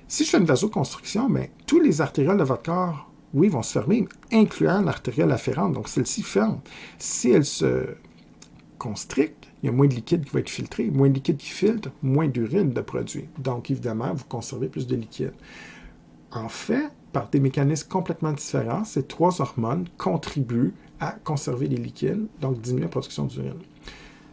Si je fais une vasoconstriction, bien, tous les artérioles de votre corps, oui, vont se fermer, incluant l'artériole afférente, donc celle-ci ferme. Si elle se constricte, il y a moins de liquide qui va être filtré. Moins de liquide qui filtre, moins d'urine de produit. Donc, évidemment, vous conservez plus de liquide. En fait, par des mécanismes complètement différents, ces trois hormones contribuent à conserver les liquides, donc diminuer la production d'urine.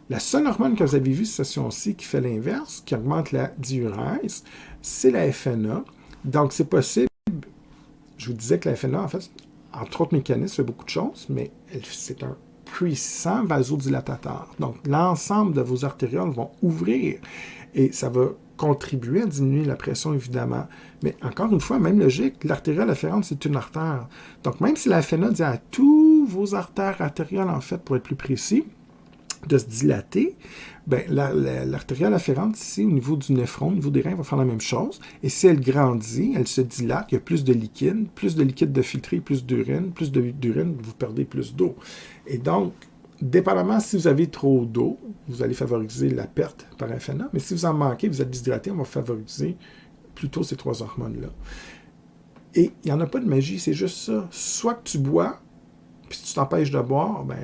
La seule hormone que vous avez vue cette session-ci qui fait l'inverse, qui augmente la diurèse, c'est la FNA. Donc, c'est possible. Je vous disais que la FNA, en fait, entre autres mécanismes, fait beaucoup de choses, mais c'est un puissant vasodilatateur. Donc, l'ensemble de vos artérioles vont ouvrir et ça va contribuer à diminuer la pression, évidemment. Mais encore une fois, même logique, l'artériole afférente, c'est une artère. Donc, même si la FNA dit à tous vos artères artérielles, en fait, pour être plus précis, de se dilater, ben, l'artériole afférente, ici, au niveau du néphron, au niveau des reins, va faire la même chose. Et si elle grandit, elle se dilate, il y a plus de liquide de filtré, plus d'urine, vous perdez plus d'eau. Et donc, dépendamment si vous avez trop d'eau, vous allez favoriser la perte par FNA, mais si vous en manquez, vous êtes déshydraté, on va favoriser plutôt ces trois hormones-là. Et il n'y en a pas de magie, c'est juste ça. Soit que tu bois, puis si tu t'empêches de boire, ben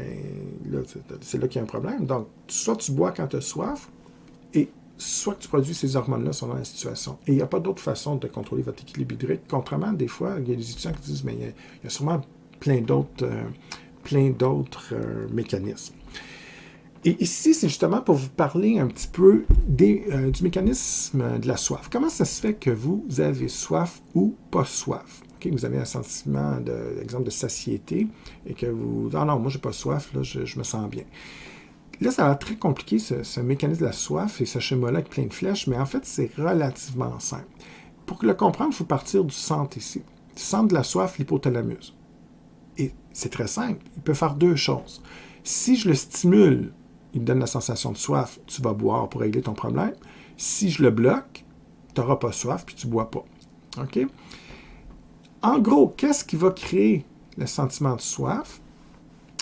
là, c'est là qu'il y a un problème. Donc, soit tu bois quand tu as soif, et soit que tu produis ces hormones-là selon la situation. Et il n'y a pas d'autre façon de contrôler votre équilibre hydrique. Contrairement, des fois, il y a des étudiants qui disent, mais il y a sûrement plein d'autres mécanismes. Et ici, c'est justement pour vous parler un petit peu du mécanisme de la soif. Comment ça se fait que vous avez soif ou pas soif? Okay? Vous avez un sentiment, exemple, de satiété et que vous dites « Ah non, moi, j'ai pas soif, là, je me sens bien ». Là, ça va être très compliqué, ce mécanisme de la soif et ce schéma-là avec plein de flèches, mais en fait, c'est relativement simple. Pour le comprendre, il faut partir du centre ici. Du centre de la soif, l'hypothalamus. Et c'est très simple. Il peut faire deux choses. Si je le stimule, il me donne la sensation de soif, tu vas boire pour régler ton problème. Si je le bloque, tu n'auras pas soif puis tu ne bois pas. OK? En gros, qu'est-ce qui va créer le sentiment de soif?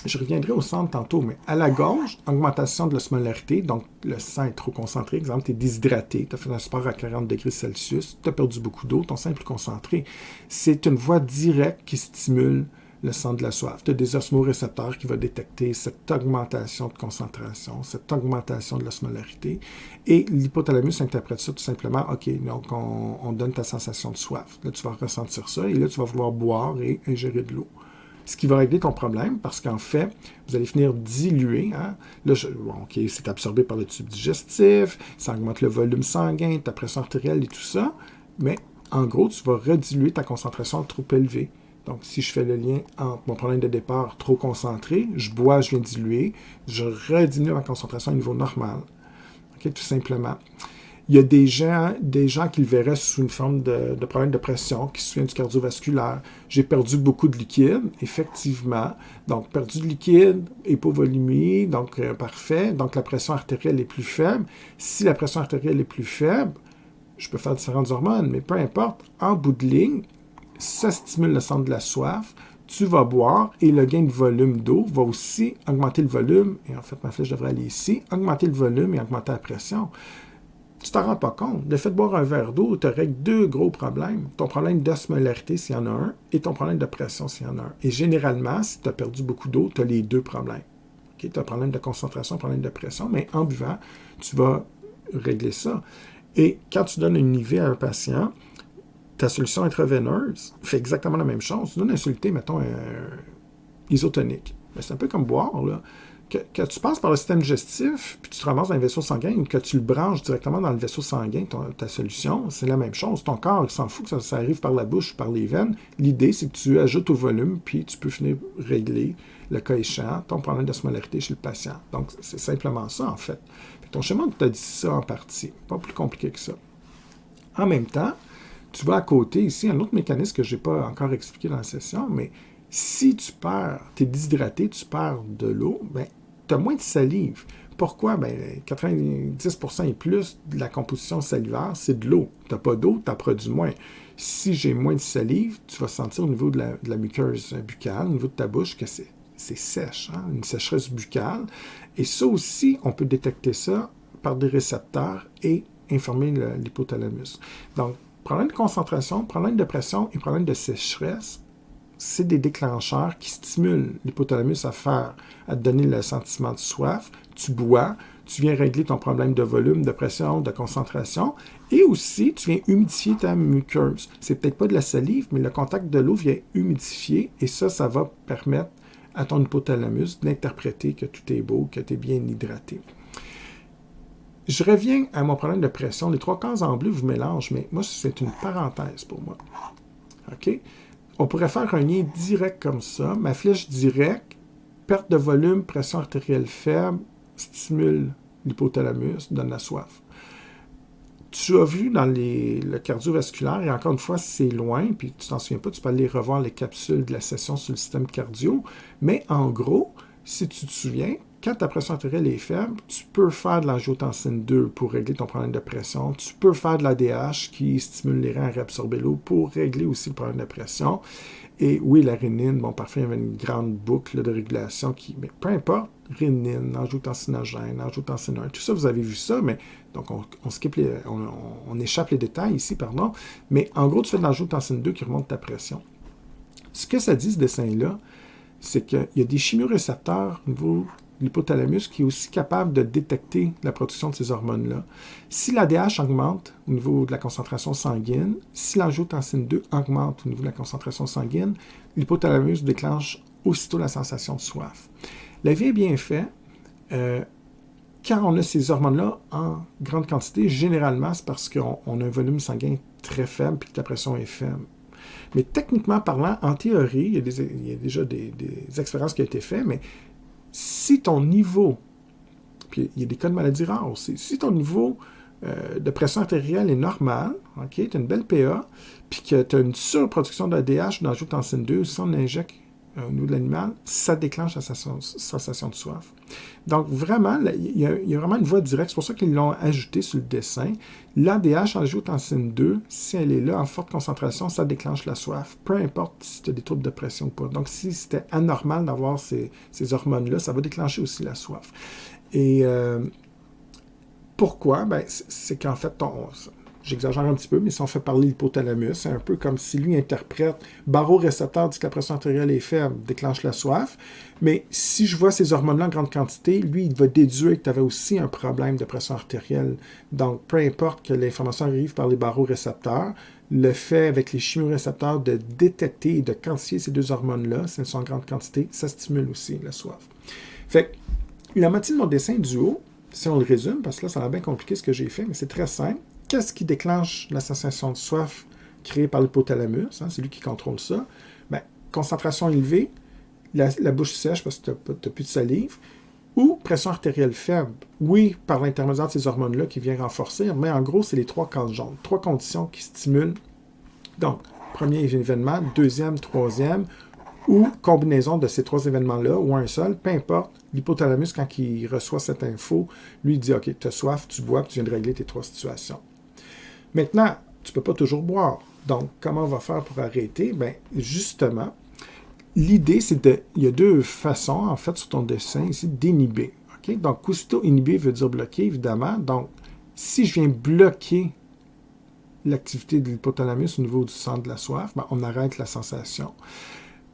Je reviendrai au centre tantôt, mais à la gauche, augmentation de l'osmolarité, donc le sang est trop concentré. Exemple, tu es déshydraté, tu as fait un sport à 40 degrés Celsius, tu as perdu beaucoup d'eau, ton sang est plus concentré. C'est une voie directe qui stimule le centre de la soif. Tu as des osmorécepteurs qui vont détecter cette augmentation de concentration, cette augmentation de l'osmolarité. Et l'hypothalamus interprète ça tout simplement, OK, donc on donne ta sensation de soif. Là, tu vas ressentir ça et là, tu vas vouloir boire et ingérer de l'eau. Ce qui va régler ton problème parce qu'en fait, vous allez finir diluer. Hein? Là, OK, c'est absorbé par le tube digestif, ça augmente le volume sanguin, ta pression artérielle et tout ça, mais en gros, tu vas rediluer ta concentration trop élevée. Donc, si je fais le lien entre mon problème de départ trop concentré, je bois, je viens diluer, je rediminue ma concentration au niveau normal. OK, tout simplement. Il y a des gens qui le verraient sous une forme de problème de pression, qui se souviennent du cardiovasculaire. J'ai perdu beaucoup de liquide, effectivement. Donc, perdu de liquide, hypovolémie, donc parfait. Donc, la pression artérielle est plus faible. Si la pression artérielle est plus faible, je peux faire différentes hormones, mais peu importe, en bout de ligne, ça stimule le centre de la soif, tu vas boire et le gain de volume d'eau va aussi augmenter le volume, et en fait ma flèche devrait aller ici, augmenter le volume et augmenter la pression. tu t'en rends pas compte. Le fait de boire un verre d'eau te règle deux gros problèmes. Ton problème d'osmolarité, s'il y en a un, et ton problème de pression, s'il y en a un. Et généralement, si tu as perdu beaucoup d'eau, tu as les deux problèmes. Okay? Tu as un problème de concentration, un problème de pression, mais en buvant, tu vas régler ça. Et quand tu donnes une IV à un patient, ta solution intraveineuse fait exactement la même chose. Tu donnes une soluté, mettons, isotonique. Mais c'est un peu comme boire, là. Que tu passes par le système digestif, puis tu te ramasses dans le vaisseau sanguin, ou que tu le branches directement dans le vaisseau sanguin, ta solution, c'est la même chose. Ton corps, il s'en fout que ça arrive par la bouche ou par les veines. L'idée, c'est que tu ajoutes au volume, puis tu peux finir régler, le cas échéant, ton problème d'osmolarité chez le patient. Donc, c'est simplement ça, en fait. Ton schéma t'a dit ça en partie. Pas plus compliqué que ça. En même temps, tu vas à côté ici, un autre mécanisme que je n'ai pas encore expliqué dans la session, mais si tu perds, tu es déshydraté, tu perds de l'eau, bien, tu as moins de salive. Pourquoi? Bien, 90% et plus de la composition salivaire, c'est de l'eau. Tu n'as pas d'eau, tu en produis moins. Si j'ai moins de salive, tu vas sentir au niveau de la muqueuse buccale, au niveau de ta bouche, que c'est sèche, hein? Une sécheresse buccale. Et ça aussi, on peut détecter ça par des récepteurs et informer l'hypothalamus. Donc, problème de concentration, problème de pression et problème de sécheresse, c'est des déclencheurs qui stimulent l'hypothalamus à te donner le sentiment de soif. Tu bois, tu viens régler ton problème de volume, de pression, de concentration, et aussi, tu viens humidifier ta muqueuse. C'est peut-être pas de la salive, mais le contact de l'eau vient humidifier, et ça va permettre à ton hypothalamus d'interpréter que tout est beau, que tu es bien hydraté. Je reviens à mon problème de pression. Les trois cases en bleu vous mélangent, mais moi, c'est une parenthèse pour moi. OK? On pourrait faire un lien direct comme ça. Ma flèche directe, perte de volume, pression artérielle faible, stimule l'hypothalamus, donne la soif. Tu as vu dans le cardiovasculaire, et encore une fois, c'est loin, puis tu t'en souviens pas, tu peux aller revoir les capsules de la session sur le système cardio, mais en gros, si tu te souviens, quand ta pression artérielle est faible, tu peux faire de l'angiotensine 2 pour régler ton problème de pression. Tu peux faire de l'ADH qui stimule les reins à réabsorber l'eau pour régler aussi le problème de pression. Et oui, la rénine, bon, parfois il y avait une grande boucle de régulation mais peu importe, rénine, angiotensinogène, angiotensine 1, tout ça, vous avez vu ça, mais donc on échappe les détails ici, pardon. Mais en gros, tu fais de l'angiotensine 2 qui remonte ta pression. Ce que ça dit, ce dessin-là, c'est qu'il y a des chimiorécepteurs au niveau de l'hypothalamus qui est aussi capable de détecter la production de ces hormones-là. Si l'ADH augmente au niveau de la concentration sanguine, si l'angiotensine 2 augmente au niveau de la concentration sanguine, l'hypothalamus déclenche aussitôt la sensation de soif. La vie est bien faite. Quand on a ces hormones-là en grande quantité, généralement, c'est parce qu'on a un volume sanguin très faible et que ta pression est faible. Mais techniquement parlant, en théorie, il y a déjà des expériences qui ont été faites, mais si ton niveau, puis il y a des cas de maladies rares aussi, si ton niveau de pression artérielle est normal, okay, tu as une belle PA, puis que tu as une surproduction d'ADH, d'angiotensine 2, si on injecte au niveau de l'animal, ça déclenche la sensation de soif. Donc, vraiment, il y a vraiment une voie directe. C'est pour ça qu'ils l'ont ajouté sur le dessin. L'ADH angiotensine 2, si elle est là en forte concentration, ça déclenche la soif. Peu importe si tu as des troubles de pression ou pas. Donc, si c'était anormal d'avoir ces hormones-là, ça va déclencher aussi la soif. Et pourquoi? Ben, c'est qu'en fait, j'exagère un petit peu, mais si on fait parler l'hypothalamus, c'est un peu comme si lui interprète barorécepteur dit que la pression artérielle est faible, déclenche la soif. Mais si je vois ces hormones-là en grande quantité, lui, il va déduire que tu avais aussi un problème de pression artérielle. Donc, peu importe que l'information arrive par les barorécepteurs, le fait avec les chimiorécepteurs de détecter et de quantifier ces deux hormones-là, si elles sont en grande quantité, ça stimule aussi la soif. Fait que la moitié de mon dessin du haut, si on le résume, parce que là, ça a l'air bien compliqué ce que j'ai fait, mais c'est très simple. Qu'est-ce qui déclenche la sensation de soif créée par l'hypothalamus? Hein, c'est lui qui contrôle ça. Bien, concentration élevée, la bouche sèche parce que tu n'as plus de salive, ou pression artérielle faible. Oui, par l'intermédiaire de ces hormones-là qui vient renforcer, mais en gros, c'est les trois cases jaunes. Trois conditions qui stimulent. Donc, premier événement, deuxième, troisième, ou combinaison de ces trois événements-là, ou un seul, peu importe. L'hypothalamus, quand il reçoit cette info, lui, il dit « OK, tu as soif, tu bois, puis tu viens de régler tes trois situations. » Maintenant, tu ne peux pas toujours boire. Donc, comment on va faire pour arrêter? Bien, justement, l'idée, c'est il y a deux façons, en fait, sur ton dessin ici, d'inhiber. Okay? Donc, aussitôt inhiber veut dire bloquer, évidemment. Donc, Si je viens bloquer l'activité de l'hypothalamus au niveau du centre de la soif, ben, on arrête la sensation.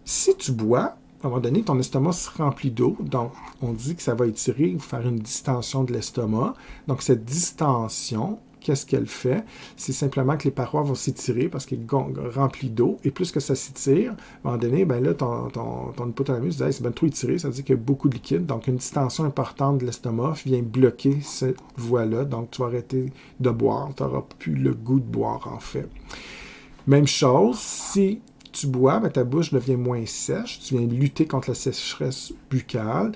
Si tu bois, à un moment donné, ton estomac se remplit d'eau, donc on dit que ça va étirer ou faire une distension de l'estomac. Donc cette distension, qu'est-ce qu'elle fait? C'est simplement que les parois vont s'étirer parce qu'elles sont remplies d'eau, et plus que ça s'étire, à un moment donné, ben là, ton hypothalamus dit hey, c'est bien trop étiré, ça veut dire qu'il y a beaucoup de liquide, donc une distension importante de l'estomac vient bloquer cette voie-là, donc tu vas arrêter de boire, tu n'auras plus le goût de boire en fait. Même chose, si tu bois, ben, ta bouche devient moins sèche, tu viens lutter contre la sécheresse buccale,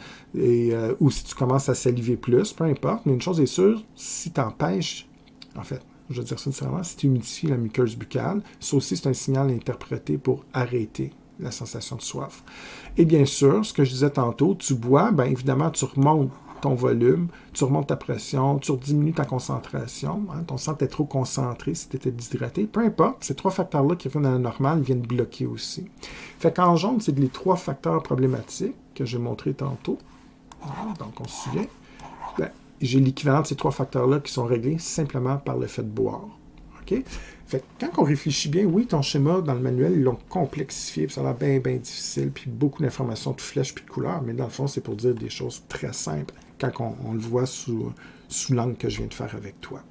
ou si tu commences à saliver plus, peu importe, mais une chose est sûre, si tu empêches, en fait, je veux dire ça différemment, si tu humidifies la muqueuse buccale, ça aussi c'est un signal interprété pour arrêter la sensation de soif. Et bien sûr, ce que je disais tantôt, tu bois, bien évidemment, tu remontes ton volume, tu remontes ta pression, tu diminues ta concentration, hein, ton sang est trop concentré si tu étais déshydraté, peu importe, ces trois facteurs-là qui reviennent à la normale viennent bloquer aussi. Fait qu'en jaune, c'est les trois facteurs problématiques que j'ai montrés tantôt. Voilà, donc on se souvient. Ben, j'ai l'équivalent de ces trois facteurs-là qui sont réglés simplement par le fait de boire. OK? Fait que quand on réfléchit bien, oui, ton schéma dans le manuel, ils l'ont complexifié, puis ça a l'air bien, bien difficile, puis beaucoup d'informations de flèches puis de couleurs, mais dans le fond, c'est pour dire des choses très simples quand on le voit sous l'angle que je viens de faire avec toi.